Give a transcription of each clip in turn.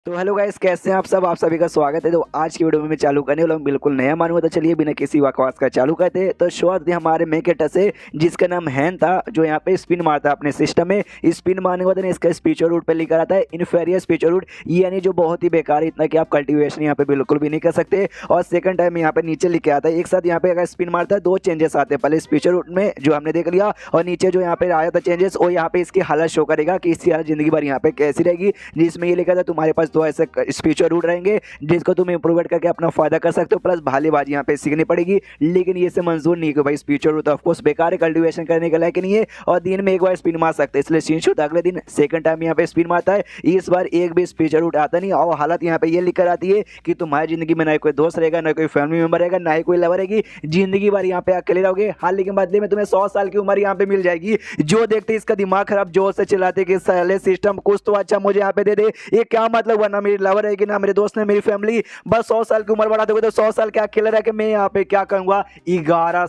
तो hello guys, कैसे हैं आप सब। आप सभी का स्वागत है। तो आज की वीडियो में मैं चालू करने वाला हूं बिल्कुल नया मानूंगा। तो चलिए बिना किसी बकवास का चालू करते हैं। तो शुरुआत थी हमारे मेकेटर से, जिसका नाम हैन था, जो यहाँ पे स्पिन मारता अपने सिस्टम में। स्पिन मारने के बाद इसका स्पीचर रूट पे लिखा रहता है इनफेरियर स्पीचर रूट, यानी जो बहुत ही बेकार है, इतना कि आप कल्टीवेशन यहाँ पे बिल्कुल भी नहीं कर सकते। और सेकंड टाइम यहाँ पे नीचे लिखे आता है एक साथ। यहाँ पे अगर स्पिन मारता है दो चेंजेस आते हैं, पहले स्पीचर रूट में जो हमने देख लिया, और नीचे जो यहाँ पे आया था चेंजेस, और यहाँ पे इसकी हालत शो करेगा कि इसकी हालत जिंदगी भर यहाँ पे कैसी रहेगी, जिसमें ये लिखा था तुम्हारे पास दो ऐसे स्पीचर रूट रहेंगे जिसको तुम इंप्रूवमेंट करके अपना फायदा कर सकते हो, प्लस भालेबाजी यहाँ पे सीखनी पड़ेगी। लेकिन ये से मंजूर नहीं कि भाई स्पीचर रूट ऑफ कोर्स बेकार है, कल्टीवेशन करने के लायक नहीं है, और दिन में एक बार स्पिन मार सकते हैं, इसलिए सीन होता अगले दिन सेकंड टाइम यहाँ पे स्पिन मारता है। इस बार एक भी स्पीचर रूट आता नहीं, और हालत यहाँ पे ये लिख कर आती है कि तुम्हारी जिंदगी में ना कोई दोस्त रहेगा, ना कोई फैमिली मेंबर रहेगा, ना ही कोई लवर रहेगी, जिंदगी भर यहाँ पे अकेले रहोगे। हाल लेकिन बदले में तुम्हें 100 साल की उम्र यहाँ पे मिल जाएगी। जो देखते इसका दिमाग खराब जोर से चिल्लाते कि साले सिस्टम कुछ तो अच्छा मुझे यहाँ पे दे दे। ये क्या मतलब हुआ, ना मेरी लवर रहेगी, ना मेरे दोस्त ने, मेरी फैमिली, बस 100 साल की उम्र बढ़ा दोगे तो 100 साल क्या अकेले रह के मैं यहाँ पे क्या करूंगा। 11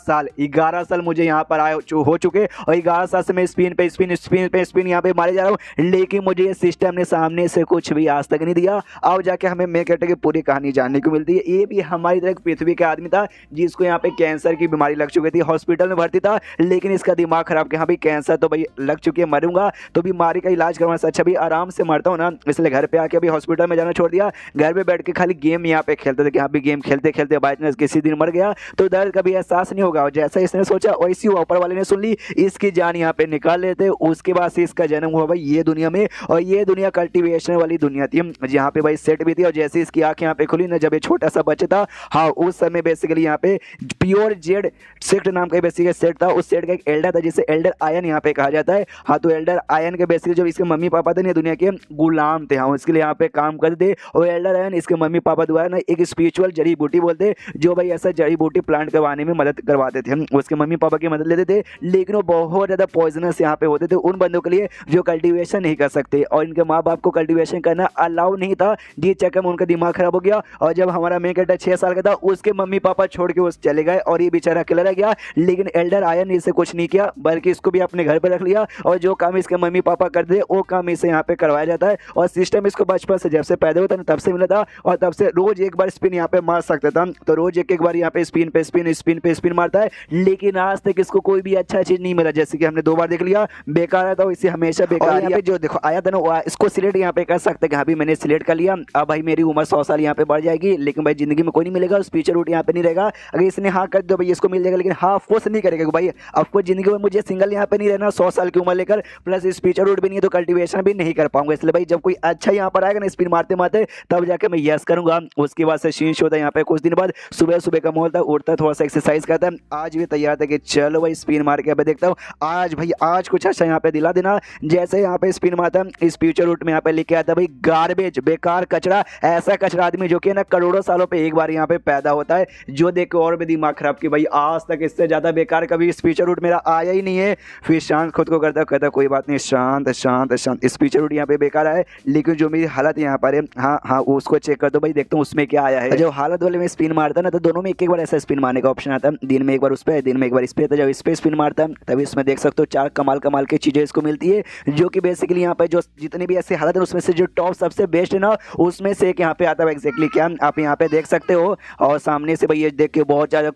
साल मुझे यहाँ पर आए हो चुके, और 11 साल से मैं स्पिन यहाँ पे मारे जा रहा हूँ, लेकिन मुझे ये सिस्टम ने सामने से कुछ भी आज तक नहीं दिया। अब जाके हमें मेकेटर की पूरी कहानी जानने को मिलती है। ये भी हमारी तरह पृथ्वी का आदमी था, जिसको यहाँ पे कैंसर की बीमारी लग चुकी थी, हॉस्पिटल में भर्ती था, लेकिन इसका दिमाग खराब कि हाँ भाई कैंसर तो भाई लग चुकी है, मरूंगा तो बीमारी का इलाज करवाना से अच्छा भी आराम से मरता हूँ ना, इसलिए घर पे आके अभी हॉस्पिटल में जाना छोड़ दिया। घर पे बैठ के खाली गेम यहाँ पे खेलते थे कि हाँ भी गेम खेलते खेलते बाई चांस किसी दिन मर गया तो दर्द कभी एहसास नहीं होगा। और जैसा इसने सोचा वैसी ऊपर वाले ने सुन ली, इसकी जान यहाँ पे निकाल लेते। उसके बाद से इसका जन्म हुआ भाई ये दुनिया में, और ये दुनिया कल्टीवेशन वाली दुनिया थी, जहाँ पे भाई सेट भी थी। और जैसे इसकी आंख यहाँ पे खुली ना, जब ये छोटा सा बच्चा था, हाँ उस समय बेसिकली यहाँ पे प्योर जेड सेट नाम का बेसिकली सेट था। उस सेट का एक एल्डर था जिसे एल्डर आयन यहाँ पे कहा जाता है। हाँ तो एल्डर आयन के बेसिकली जो इसके मम्मी पापा थे ना, दुनिया के गुलाम थे, हाँ उसके लिए यहाँ पे काम करते थे। और एल्डर आयन इसके मम्मी पापा द्वारा ना एक स्पिरिचुअल जड़ी बूटी बोलते, जो भाई ऐसा जड़ी बूटी प्लांट करवाने में मदद करवाते थे। उसके मम्मी पापा की मदद लेते थे, लेकिन वो बहुत ज़्यादा पॉइजनस यहाँ पे होते थे उन बंदों के लिए जो कल्टीवेशन नहीं कर सकते, और इनके माँ बाप को कल्टीवेशन करना अलाउ नहीं था। जिस चक्कर में उनका दिमाग खराब हो गया, और जब हमारा मेकेटर 6 साल का था उसके मम्मी पापा छोड़ के उस चले गए, और ये बेचारा अकेला रह गया। लेकिन एल्डर आयन ने इसे कुछ नहीं किया, बल्कि इसको भी अपने घर पर रख लिया, और जो काम इसके मम्मी पापा करते थे वो काम इसे यहाँ पे करवाया जाता है। और सिस्टम इसको बचपन से जब से पैदा होता है तब से मिला था, और तब से रोज एक बार स्पिन यहाँ पे मार सकता था। तो रोज एक बार यहाँ पे स्पिन मारता है, लेकिन आज तक इसको कोई भी अच्छा चीज नहीं मिला। जैसे कि हमने 2 बार देख लिया, बेकार आया था इसे हमेशा बेकार। यहाँ पे जो देखो आया था ना, इसको सिलेक्ट यहाँ पे कर सकते हैं, हाँ भी मैंने सिलेक्ट कर लिया, अब भाई मेरी उम्र 100 साल यहाँ पे बढ़ जाएगी, लेकिन भाई जिंदगी में कोई नहीं मिलेगा, स्पीचर रूट यहाँ पे नहीं रहेगा। अगर इसने हाँ कर दो भाई इसको मिल जाएगा, लेकिन हाँ फोर्स नहीं करेगा भाई आपको जिंदगी में मुझे सिंगल यहाँ पे नहीं रहना 100 साल की उम्र लेकर, प्लस स्पीचर रूट भी नहीं है तो कल्टीवेशन भी नहीं कर पाऊंगा। इसलिए भाई जब कोई अच्छा यहाँ पर आएगा ना स्पिन मारते मारते, तब जाके मैं यस करूंगा। उसके बाद से शीन होता है यहाँ पे कुछ दिन बाद, सुबह सुबह का माहौल था, उठता थोड़ा सा एक्सरसाइज करता है। आज भी तैयार था कि चलो भाई स्पिन मार के यहाँ पे देखता हूँ, आज भाई आज कुछ अच्छा यहाँ पे दिला देना। जैसे यहाँ पे स्पिन मारता इस फ्यूचर रूट में यहाँ पे लिखे आता भाई गार्बेज, बेकार कचरा, ऐसा कचरा आदमी जो कि ना करोड़ों सालों पे एक बार यहाँ पे पैदा होता है। जो देख के और भी दिमाग खराब कि भाई आज तक इससे ज्यादा बेकार कभी इस फ्यूचर रूट मेरा आया ही नहीं है। फिर शांत खुद को करता कहता कोई बात नहीं, शांत शांत शांत, इस फ्यूचर रूट यहाँ पे बेकार है, लेकिन जो मेरी हालत यहाँ पर है, हाँ हाँ उसको चेक कर दो भाई, देखता हूँ उसमें क्या आया है। जब हालत वाले में स्पिन मारता ना, तो दोनों में एक बार ऐसा स्पिन मारने का ऑप्शन आता है, दिन में एक बार उस पर, दिन में एक बार इस पे। तो जब इस पे स्पिन मारता है तभी इसमें देख सकते हो 4 कमाल कमाल की चीजें इसको मिलती है, जो कि बेसिकली यहाँ पे जो जितनी भी ऐसी हालत है उसमें से जो टॉप सबसे बेस्ट है ना, उसमें से एक यहाँ पे आता है एक्जैक्टली क्या आप यहाँ पे देख सकते हो। और सामने से भाई ये देख के बहुत ज्यादा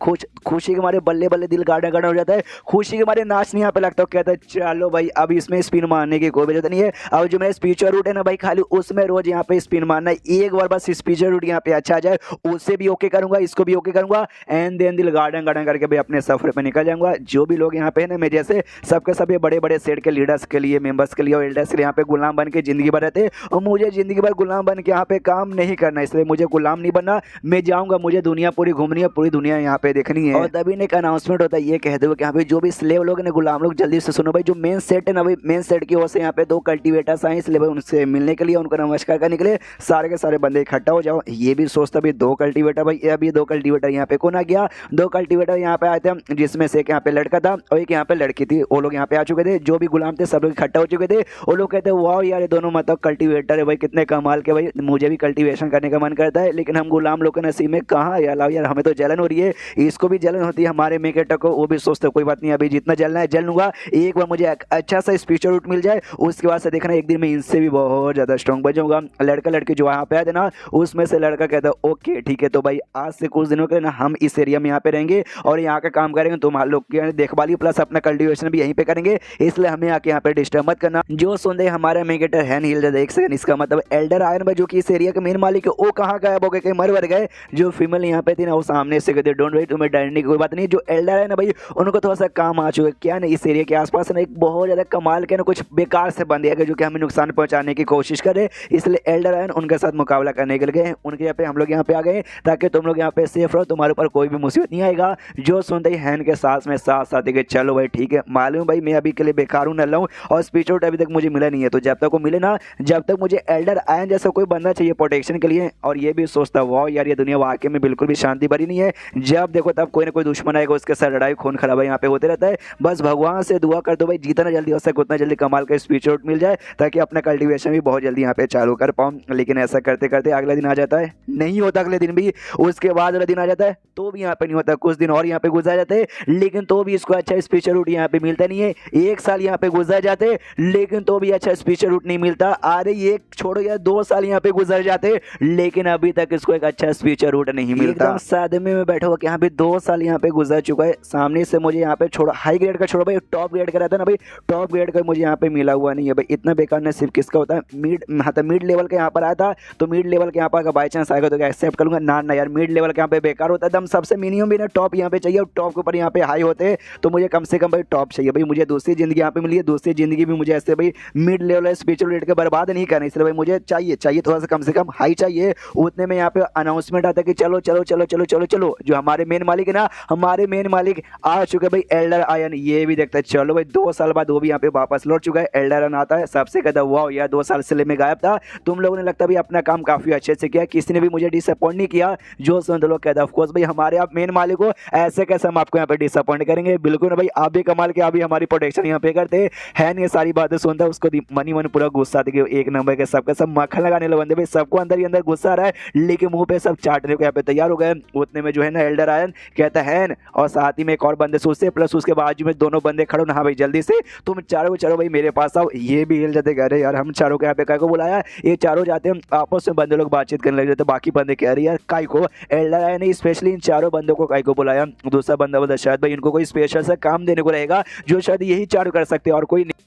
खुशी के मारे बल्ले बल्ले दिल गार्डन गार्डन हो जाता है, खुशी के मारे नाचने यहाँ पे लगता है। कहता है चलो भाई अब इसमें स्पिन मारने की कोई जरूरत नहीं है, और जो मेरा स्पीचर रूट है ना भाई खाली उसमें रोज यहाँ पे स्पिन मारना है, एक बार बस स्पीचर रूट यहाँ पे अच्छा आ जाए उससे भी ओके करूंगा, इसको भी ओके करूंगा, एंड देन दिल गार्डन गार्डन करके भाई अपने सफर पे निकल जाऊंगा। जो भी लोग यहाँ पे ना मैं जैसे सबके सभी बड़े बड़े सेट के लीडर्स के लिए, मेंबर्स के लिए और एल्डर्स के लिए यहाँ पे गुलाम बन के जिंदगी भर रहते, और मुझे जिंदगी भर गुलाम बन के यहाँ पे काम नहीं करना, इसलिए मुझे गुलाम नहीं बनना। मैं जाऊंगा, मुझे दुनिया पूरी घूमनी है, पूरी दुनिया यहाँ पे देखनी है। और तभी एक अनाउंसमेंट होता है, ये कह दो कि यहाँ पे जो भी स्लेव लोग ने, गुलाम लोग, जल्दी से सुनो भाई, जो मेन सेट है ना भाई, मेन सेट की ओर से यहाँ पे 2 कल्टीवेटर्स आए, इसलिए भाई उनसे मिलने के लिए, उनको नमस्कार करने के लिए सारे के सारे बंदे इकट्ठा हो जाओ। ये भी सोचता भाई 2 कल्टीवेटर, भाई अभी 2 कल्टीवेटर यहाँ पे कौन आ गया, 2 कल्टीवेटर यहाँ पे आए थे, जिसमें से एक यहाँ पे लड़का था और एक यहाँ पे लड़की थी। वो लोग यहाँ पे आ चुके थे, जो भी गुलाम थे सब लोग इकट्ठा हो चुके थे। वो लोग कहते हैं वाह यार ये दोनों मतलब कल्टीवेटर है भाई, कितने कमाल के, भाई मुझे भी कल्टीवेशन करने का मन करता है, लेकिन हम गुलाम लोग के नसीब में कहाँ यार, लाओ यार हमें तो जलन हो रही है, इसको भी जलन होती है हमारे मेकेटर को, वो भी सोचते कोई बात नहीं अभी जितना जलना है जल लूंगा, एक बार मुझे अच्छा सा स्पीचर रूट मिल जाए, उसके बाद से देखना एक दिन में इनसे भी बहुत ज़्यादा स्ट्रॉन्ग बन जाऊंगा। लड़का लड़की जो वहाँ पे आए थे ना, उसमें से लड़का कहता है ओके ठीक है, तो भाई आज से कुछ दिनों के लिए ना हम इस एरिया में यहाँ पे रहेंगे और यहाँ का काम करेंगे, तुम लोग की देखभाली प्लस अपना कल्टिवेशन भी यहीं पे करेंगे, इसलिए हमें आके यहाँ पे डिस्टर्ब मत करना। जो सुनते हमारे मेकेटर हैन हिल जाता है। एक सेकंड, इसका मतलब एल्डर आयरन भाई जो कि इस एरिया के मेन मालिक है वो कहाँ गायब हो गए, कहीं मर वर गए। जो फीमेल यहाँ पे थी ना वो सामने से कहते डोंट वरी, तुम्हें डरने की कोई बात नहीं। जो एल्डर है ना भाई उनको थोड़ा सा काम आ चुका है क्या ना, इस एरिया के आसपास ना एक बहुत ज्यादा कमाल के ना कुछ बेकार से बंदे हैं जो कि हमें नुकसान पहुंचाने की कोशिश करे, इसलिए एल्डर आयन उनके साथ मुकाबला करने के लिए उनके यहाँ पे हम लोग यहाँ पे आ गए ताकि तुम लोग यहाँ पे सेफ रहो, तुम्हारे ऊपर कोई भी मुसीबत नहीं आएगा। जो सुनते ही हैन के साथ में साथ साथ के चलो भाई ठीक है, मालूम भाई मैं अभी के लिए बेकार हूँ, न लाऊं और स्पीच आउट अभी तक मुझे मिला नहीं है, तो जब तक वो मिले ना, जब तक मुझे एल्डर आयन जैसा कोई बंदा चाहिए प्रोटेक्शन के लिए। और ये भी सोचता वाह यार ये दुनिया वाकई में बिल्कुल भी शांति भरी नहीं है, जब देखो तब कोई ना कोई दुश्मन आएगा, उसके साथ लड़ाई खून खराबा यहाँ पे होते रहता है। बस भगवान से दुआ कर दो भाई जितना जल्दी हो सके उतना जल्दी कमाल का स्पीच आउट मिल जाए ताकि अपना कल्टीवेशन भी बहुत जल्दी यहाँ पे चालू कर पाऊँ। लेकिन ऐसा करते करते अगला दिन आ जाता है, नहीं होता अगले दिन भी, उसके बाद अगला दिन आ जाता है तो भी यहाँ पे नहीं होता, कुछ दिन और यहाँ पे गुजर जाते हैं लेकिन तो भी इसको अच्छा स्पीच रूट यहाँ पे मिलता नहीं है। एक साल यहाँ पे गुजर जाते लेकिन तो भी अच्छा स्पीच रूट नहीं मिलता। अरे ये छोड़ो यार 2 साल यहाँ पे गुजर जाते लेकिन अभी तक इसको एक अच्छा स्पीच रूट नहीं मिलता। एकदम सादमे में बैठा हुआ कि यहाँ पे 2 साल यहाँ पे गुजर चुका है, सामने से मुझे यहाँ पे छोड़ो हाई ग्रेड का छोड़ो भाई, टॉप ग्रेड का रहता है ना भाई, टॉप ग्रेड का मुझे यहाँ पे मिला हुआ नहीं है भाई। इतना बेकार नसीब किसका होता है। मिड लेवल के यहाँ पर आया था तो मिड लेवल के यहाँ पर बाई चांस आएगा तो क्या एक्सेप्ट करूंगा ना यार, मिड लेवल के यहाँ पे बेकार होता है एकदम, सबसे मिनिमम भी ना टॉप यहाँ पे चाहिए और टॉप के ऊपर यहाँ पे हाई होते हैं तो मुझे कम से कम भाई टॉप चाहिए भाई। मुझे दूसरी जिंदगी यहाँ पे मिली है, दूसरी जिंदगी भी मुझे ऐसे भाई मिड लेवल स्पिरिचुअल रेट के बर्बाद नहीं करना, इसलिए भाई मुझे चाहिए थोड़ा सा कम से कम हाई चाहिए। उतने में यहाँ पे अनाउंसमेंट आता है कि चलो चलो चलो चलो चलो चलो, जो हमारे मेन मालिक है ना, हमारे मेन मालिक आ चुके भाई एल्डर आयन, ये भी देखता है चलो भाई 2 साल बाद वो भी यहाँ पे वापस लौट चुका है। एल्डर आयन आता है, सबसे कहता है वाह यार 2 साल से मैं गायब था, तुम लोगों ने लगता भाई अपना काम काफी अच्छे से किया, किसी ने भी मुझे डिसअपॉइंट नहीं किया। जो सुन लोग कहता है ऑफकोर्स भाई हमारे आप मेन मालिक हो, ऐसे कैसे हम आपको यहाँ पे डिसअपॉइंट करेंगे, बिल्कुल ना भाई आप भी कमाल के, आप भी हमारी प्रोटेक्शन यहाँ पे करते हैं। ये सारी बातें सुनता है उसको मन पूरा गुस्सा आती है, एक नंबर के सबका सब मक्खन लगाने लगे बंदे भाई, सबको अंदर ही अंदर गुस्सा आ रहा है लेकिन मुंह पे सब चाटने को यहाँ पे तैयार हो गए। उतने में जो है ना एल्डर आयन कहता है और साथ ही में एक और बंदे सोचते प्लस उसके बाजू में दोनों बंदे खड़ो ना, हाँ भाई जल्दी से तुम चारों चलो भाई मेरे पास आओ। ये भी हिल जाते कह रहे यार हम चारों को यहाँ पे काय को बुलाया, ये चारों जाते हैं आपस में बंदे लोग बातचीत करने लग जाते, बाकी बंदे कह रहे यार काय को एल्डर आयन ने स्पेशली इन चारों बंदों को काय को बुलाया। दूसरा बंदा बोलता शायद भाई इनको कोई स्पेशल सा काम देने को रहेगा जो शायद यही चारों कर सकते हैं और कोई नहीं।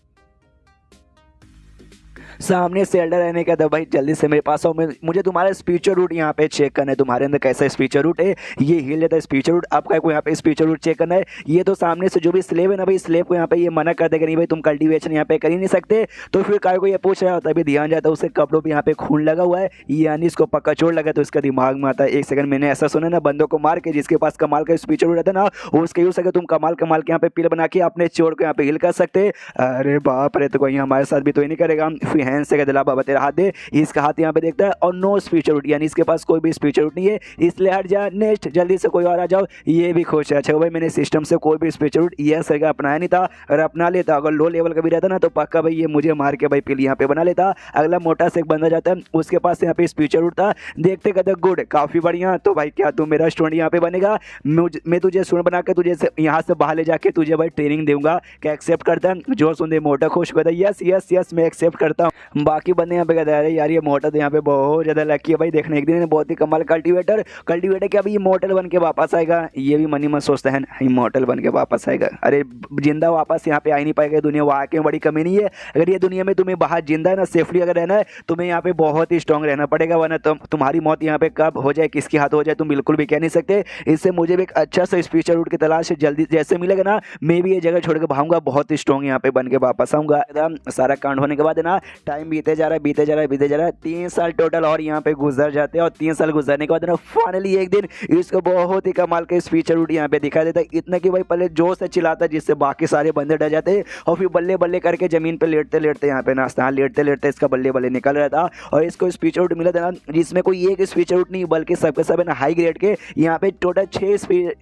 सामने से एल्डर रहने का था भाई जल्दी से मेरे पास आओ, मुझे तुम्हारा स्पीचर रूट यहाँ पे चेक करना है, तुम्हारे अंदर कैसा स्पीचर रूट है, ये हिल जाता है स्पीचर रूट, आपका को यहाँ पे स्पीचर रूट चेक करना है। ये तो सामने से जो भी स्लेव है ना भाई, स्लेव को यहाँ पे ये मना कर देगा नहीं भाई तुम कल्टीवेशन यहाँ पे कर ही नहीं सकते, तो फिर काय को ये पूछ रहा होता है, ध्यान जाता है उसके कपड़ों पर यहाँ पे खून लगा हुआ है, यानी इसको पक्का चोट लगा, तो इसका दिमाग में आता है एक सेकंड मैंने ऐसा सुना ना बंदों को मार के जिसके पास कमाल का स्पीचर रूट रहता है ना उसके यूज सके तुम कमाल कमाल के यहाँ पे पिल बना के अपने चोट को यहाँ पे हिल कर सकते। अरे बाप रे, तो कोई हमारे साथ भी तो ही नहीं करेगा। फिर हैंड से दिला बाबा तेरा हाथ दे, इसका हाथ यहाँ पे देखता है और नो स्पीचर रूट, यानी इसके पास कोई भी स्पीचर रूट नहीं है, इसलिए हट जा, नेक्स्ट जल्दी से कोई और आ जाओ। ये भी खुश है, अच्छा भाई मैंने सिस्टम से कोई भी स्पीचर रूट ये सही अपनाया नहीं था, अगर अपना लेता अगर लो लेवल का भी रहता ना तो पक्का भाई ये मुझे मार के भाई पिल यहाँ पे बना लेता। अगला मोटा से एक बंदा जाता है उसके पास यहाँ पे स्पीचर रूट था, देखते कहते गुड काफी बढ़िया, तो भाई क्या तू मेरा स्टूडेंट यहाँ पे बनेगा, मैं तुझे स्टूडेंट बना के तुझे यहाँ से बाहर ले जाके तुझे भाई ट्रेनिंग दूंगा, क्या एक्सेप्ट करता है। जो सुनते मोटा खुश कहता है यस यस यस मैं एक्सेप्ट करता हूँ। बाकी बंदे यहाँ पे कहते हैं यार ये मोटा तो यहाँ पे बहुत ज्यादा लकी है भाई, देखने एक दिन बहुत ही कमाल कल्टीवेटर क्या अभी इमॉर्टल बन के वापस आएगा, ये भी मनी मन सोचता है इमॉर्टल बन के वापस आएगा। अरे जिंदा वापस यहाँ पे आ ही नहीं पाएगा, दुनिया वहाँ के बड़ी कमी नहीं है, अगर ये दुनिया में तुम्हें बाहर जिंदा है ना सेफली अगर रहना है तुम्हें यहाँ पे बहुत ही स्ट्रॉन्ग रहना पड़ेगा, वरना तुम्हारी मौत यहाँ पे कब हो जाए किसके हाथ हो जाए तुम बिल्कुल भी कह नहीं सकते। इससे मुझे भी एक अच्छा सा स्पीचर रूट की तलाश जल्दी जैसे मिलेगा ना, मैं भी ये जगह छोड़ के भागूंगा, बहुत ही स्ट्रॉन्ग यहाँ पे बन के वापस आऊंगा। सारा कांड होने के बाद ना टाइम बीते जा रहा है 3 साल टोटल और यहाँ पे गुजर जाते हैं और 3 साल गुजरने के बाद ना फाइनली एक दिन इसको बहुत ही कमाल के स्पीचर रूट यहाँ पे दिखाई देता है, इतना कि भाई पहले जोर से चिल्लाता है जिससे बाकी सारे बंदे डर जाते हैं और फिर बल्ले बल्ले करके जमीन पे लेटते यहाँ पे नाश्ता लेटते इसका बल्ले बल्ले निकल रहा था और इसको स्पीचर रूट मिला था ना जिसमें कोई एक स्पीचर रूट नहीं बल्कि सबके सब है ना हाई ग्रेड के, यहाँ पे टोटल 6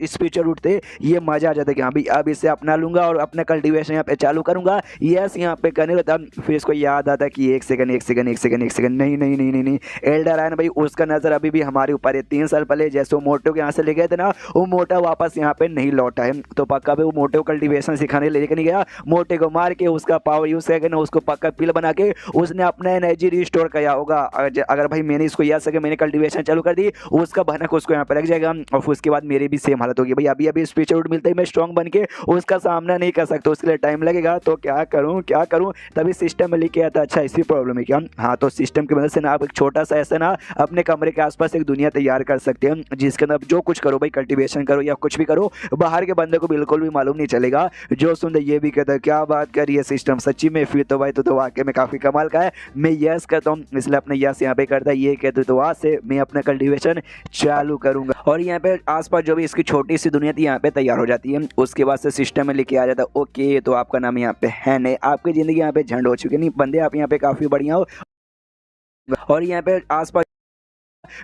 स्पीचर रूट थे। ये मजा आ जाता है कि हाँ भाई अब इसे अपना लूंगा और अपना कल्टीवेशन यहाँ पे चालू करूंगा, यस यहाँ पे करने रहता। फिर इसको याद आता है कि एक सेकंड नहीं नहीं नहीं नहीं नहीं, एल्डर आयन भाई उसका नजर अभी भी हमारे ऊपर है। 3 साल पहले जैसे वो मोटो के यहाँ से ले गए थे ना, वो मोटा वापस यहाँ पे नहीं लौटा है। तो पक्का भाई वो मोटे को कल्टीवेशन सिखाने लेके नहीं गया, मोटे को मार के उसका पावर यूज करके ना उसको पक्का पिल बना के उसने अपना एनर्जी रिस्टोर किया होगा। अगर भाई मैंने इसको याद सके मैंने कल्टीवेशन चालू कर दी, उसका भनक उसको यहाँ पे लग जाएगा और फिर उसके बाद मेरी भी सेम हालत होगी। भाई अभी अभी स्पीच रूट मिलता ही मैं स्ट्रॉन्ग बन के उसका सामना नहीं कर सकता, उसके लिए टाइम लगेगा। तो क्या करूँ तभी सिस्टम में लेके आता। अच्छा इसी प्रॉब्लम है क्या? हाँ, तो सिस्टम की मदद से ना आप एक छोटा सा ऐसा ना अपने कमरे के आसपास एक दुनिया तैयार कर सकते हैं, जिसके अंदर जो कुछ करो भाई, कल्टीवेशन करो या कुछ भी करो, बाहर के बंदे को बिल्कुल भी मालूम नहीं चलेगा। जो सुन ये भी कहता है क्या बात कर रही है सिस्टम सच्ची में, फिर तो भाई तो वाकई में काफ़ी कमाल का है। मैं यस कहता हूँ इसलिए अपने यस यहाँ पे करता है, ये कहते तो आज से मैं अपना कल्टीवेशन चालू करूँगा। और यहाँ पे आसपास जो भी इसकी छोटी सी दुनिया थी यहाँ पे तैयार हो जाती है, उसके बाद से सिस्टम में लेके आ जाता है। ओके तो आपका नाम यहाँ पे है नहीं, आपकी ज़िंदगी यहाँ पे झंड हो चुकी नहीं बंदे, आप यहाँ पे काफ़ी बढ़िया हो। और यहाँ पे आसपास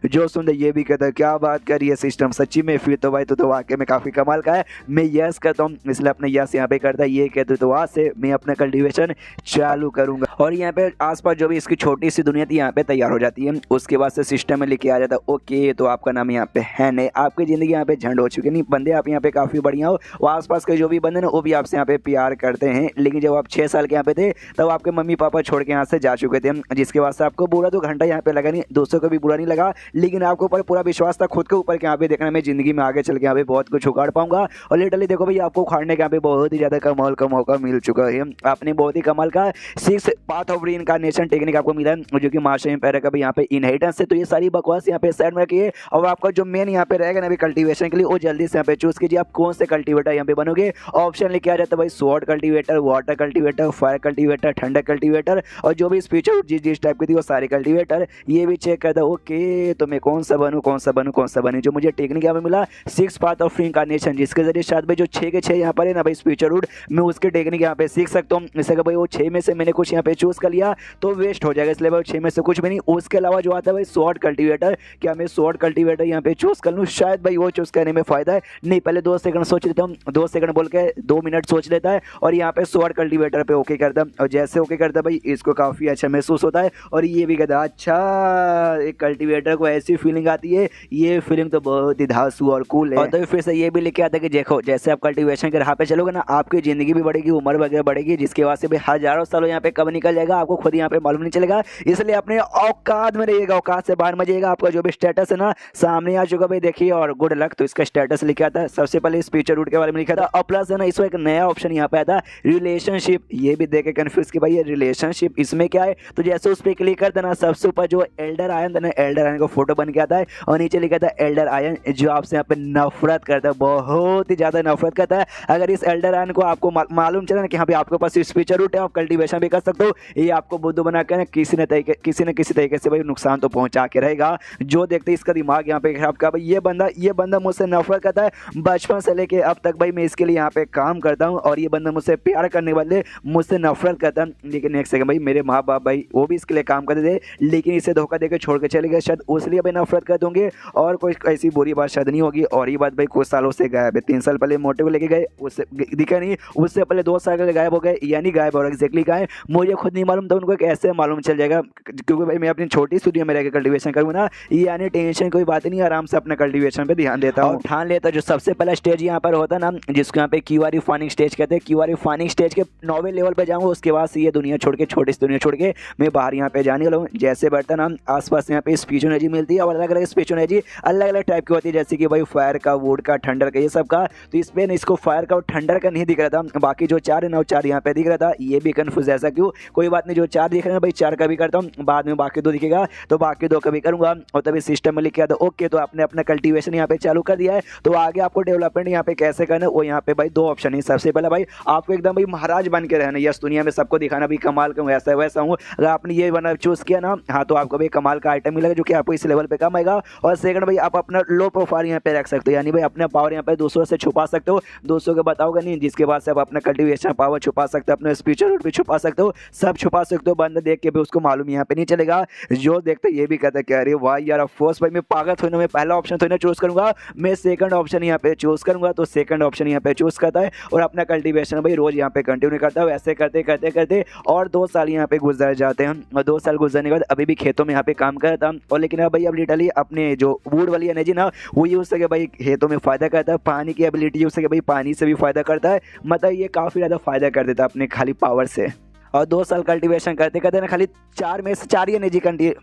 जो सुन ये भी कहता है क्या बात कर रही है सिस्टम सच्ची में, फिर तो भाई तो वाकई में काफ़ी कमाल का है। मैं यस कहता हूँ इसलिए अपने यस यहाँ पे करता है, ये कहते तो आज से मैं अपना कल्टीवेशन चालू करूँगा। और यहाँ पे आसपास जो भी इसकी छोटी सी दुनिया थी यहाँ पे तैयार हो जाती है, उसके बाद से सिस्टम में लेके आ जाता है। ओके तो आपका नाम यहाँ पे है नहीं, आपकी ज़िंदगी यहाँ पे झंड हो चुकी नहीं बंदे, आप यहाँ पे काफ़ी बढ़िया हो। और आसपास के जो भी बंदे ना वो भी आपसे यहाँ पे प्यार करते हैं, लेकिन जब आप 6 साल के यहाँ पे थे तब आपके मम्मी पापा छोड़ के यहाँ से जा चुके थे, जिसके बाद से आपको बुरा तो घंटा यहाँ पे लगा नहीं, दोस्तों को भी बुरा नहीं लगा, लेकिन आपको ऊपर पूरा विश्वास था खुद के ऊपर कि यहाँ पे देखना मैं जिंदगी में आगे चल के यहाँ पे बहुत कुछ उखाड़ पाऊंगा। और लिटरली देखो भाई आपको उखाड़ने के यहाँ पे बहुत ही ज़्यादा कमाल का मौका मिल चुका है। आपने बहुत ही कमाल का 6 पाथ ऑफ रीइंकार्नेशन टेक्निक आपको मिला है, जो कि मास्टर एम्पायर का भी यहाँ पे इनहेरिटेंस है। तो ये सारी बकवास यहाँ पे साइड में रखिए और आपका जो मेन यहाँ पे रहेगा ना अभी कल्टीवेशन के लिए, वो जल्दी से यहाँ पे चूज कीजिए आप कौन से कल्टीवेटर यहाँ पे बनोगे। ऑप्शन लेके आ जाता है भाई sword cultivator, water cultivator, fire cultivator, ठंडक कल्टीवेटर और जो भी स्पीचर जिस टाइप की थी वो सारे कल्टीवेटर। ये भी चेक करता ओके तो मैं कौन सा बनूं जो मुझे टेक्निक यहाँ पे मिला 6 पाथ ऑफ रीइंकार्नेशन, जिसके जरिए शायद भाई जो 6 के 6 यहाँ पर है ना भाई स्पीचर रूट, मैं उसके टेक्निक यहाँ पे सीख सकता हूँ। जैसे कि भाई वो 6 में से मैंने कुछ यहाँ पे चूज कर लिया तो वेस्ट हो जाएगा, इसलिए भाई 6 में से कुछ भी नहीं। उसके अलावा जो आता है भाई स्वॉर्ड कल्टीवेटर, क्या मैं स्वॉर्ड कल्टीवेटर यहाँ पे चूज कर लूँ? शायद भाई वो चूज करने में फायदा है नहीं, पहले 2 सेकंड सोच लेता हूँ, 2 सेकंड बोल के 2 मिनट सोच लेता है और यहाँ पे स्वॉर्ड कल्टीवेटर पे ओके करता और जैसे ओके करता भाई इसको काफ़ी अच्छा महसूस होता है। और ये भी कहता अच्छा एक कल्टीवेटर को ऐसी फीलिंग आती है, ये फीलिंग तो बहुत ही धांसू और कूल है। और तो फिर से ये भी लेके आता है कि देखो जैसे आप कल्टीवेशन के राह पे चलोगे ना आपकी ज़िंदगी भी बढ़ेगी, उम्र वगैरह बढ़ेगी, जिसके बाद से भी हजारों सालों यहाँ पे कब निकल जाएगा आपको खुद यहाँ पे मालूम नहीं चलेगा। इसलिए अपने औकात में रहिएगा, औकात से बाहर मत जाइएगा। आपका जो भी स्टेटस है ना सामने आ चुका भाई देखिए, और गुड लक। तो इसका स्टेटस लिखा था सबसे पहले स्पीचर रूट के बारे में लिखा था, और प्लस है ना इसको एक नया ऑप्शन यहाँ पे आया था रिलेशनशिप। ये भी देखे कन्फ्यूज कि भाई ये रिलेशनशिप इसमें क्या है। तो जैसे उस पर क्लिक कर देना सबसे ऊपर जो एल्डर आयन था ना, एल्डर आयन का फोटो बन के आता है और नीचे लिखा था एल्डर आयन जो आपसे यहाँ पे नफरत करता है, बहुत ही ज्यादा नफरत करता है। अगर इस एल्डर आयन को आपको मालूम चला ना कि यहाँ पे आपके पास स्पीचर रूट है, आप कल्टीवेशन भी कर सकते हो, ये आपको बुद्धू बना कर किसी न किसी तरीके से भाई नुकसान तो पहुंचा के रहेगा। जो देखते इसका दिमाग यहाँ पे खराब कर भाई ये बंदा मुझसे नफरत करता है, बचपन से लेके अब तक भाई मैं इसके लिए यहाँ पे काम करता हूँ और ये बंदा मुझसे प्यार करने वाले मुझसे नफरत करता है। लेकिन एक सेकंड भाई मेरे माँ बाप भाई वो भी इसके लिए काम करते थे, लेकिन इसे धोखा देकर छोड़ के चले गए, शायद उसलिए भाई नफरत कर दूंगे और कोई ऐसी बुरी बात शायद नहीं होगी। और ये बात भाई कुछ सालों से गायब है, 3 साल पहले मोटे को लेके गए उससे दिखा नहीं, उससे पहले 2 साल पहले गायब हो गए, यानी गायब हो एग्जैक्टली कहाँ है मुझे खुद नहीं मालूम था, उनको कैसे मालूम चल जाएगा क्योंकि भाई मैं अपनी छोटी स्टूडियो में रहकर कल्टीवेशन करूँगा ना, यानी टेंशन कोई बात नहीं, आराम से अपने कल्टीवेशन पे ध्यान देता हूँ। ठान लेता जो सबसे पहला स्टेज यहाँ पर होता ना जिसको यहाँ पे क्यूआर रिफाइनिंग स्टेज कहते हैं, क्यूआर रिफाइनिंग स्टेज के 9वें लेवल पे जाऊँगा, उसके बाद से ये दुनिया छोड़ के छोटी सी दुनिया छोड़ के मैं बाहर यहाँ पे जाने वाला हूँ। जैसे बढ़ता ना आसपास यहाँ पे स्पीच एनर्जी मिलती है और अलग अलग स्पीच एनर्जी अलग अलग टाइप की होती है, जैसे कि भाई फायर का, वुड का, ठंडर का, ये सब का। तो इस पे इसको फायर का और ठंडर का नहीं दिख रहा था, बाकी जो 4 है ना वो 4 यहाँ पे दिख रहा था। ये भी कन्फ्यूज ऐसा क्यों, कोई बात नहीं, जो 4 दिख रहे हैं भाई 4 का भी करता हूँ, बाद में बाकी 2 दिखेगा तो बाकी 2 का भी करूँगा। और तभी सिस्टम में लिखा था ओके तो आपने अपना कल्टीवेशन यहाँ पे चालू कर दिया है। तो आगे आपको डेवलपमेंट यहाँ पे कैसे करना है वो यहाँ पे भाई 2 ऑप्शन है। सबसे पहले भाई आपको एकदम भाई महाराज बन के रहना, यस दुनिया में सबको दिखाना भी कमाल का ऐसा वैसा हूँ। अगर आपने ये बना चूज किया ना, हाँ तो आपको भाई कमाल का आइटम मिलेगा जो कि आपको इस इस लेवल पे काम आएगा। और सेकंड भाई आप अपना लो प्रोफाइल यहाँ पे रख सकते हो, यानी भाई अपना पावर यहाँ पे दूसरों से छुपा सकते हो, दूसरों को बताओगे नहीं, जिसके बाद से आप अपना कल्टीवेशन पावर छुपा सकते हो, अपने स्पीचर रूट भी छुपा सकते हो, सब छुपा सकते हो। बंदा देख के भी उसको मालूम यहाँ पे नहीं चलेगा, जो देखते ये भी कहता है कि अरे वाह यार ऑफकोर्स भाई मैं पागल थोड़ी ना, मैं पहला ऑप्शन थोड़ी ना चूज करूंगा, मैं सेकंड ऑप्शन यहाँ पे चूज करूंगा। तो सेकंड ऑप्शन यहाँ पे चूज करता है और अपना कल्टीवेशन भाई रोज यहाँ पे कंटिन्यू करता है। ऐसे करते करते करते और 2 साल यहाँ पे गुजर जाते हैं, और 2 साल गुजरने के बाद अभी भी खेतों में यहाँ पे काम करता हूँ। और लेकिन अब भाई अब लिटरली अपने जो वुड वाली एनर्जी ना वो यूज करके भाई खेतों में फायदा करता है, पानी की एबिलिटी यूज करके भाई पानी से भी फायदा करता है, मतलब ये काफ़ी ज़्यादा फायदा कर देता है अपने खाली पावर से। और 2 साल कल्टीवेशन करते करते ना खाली 4 में से 4 ही एनर्जी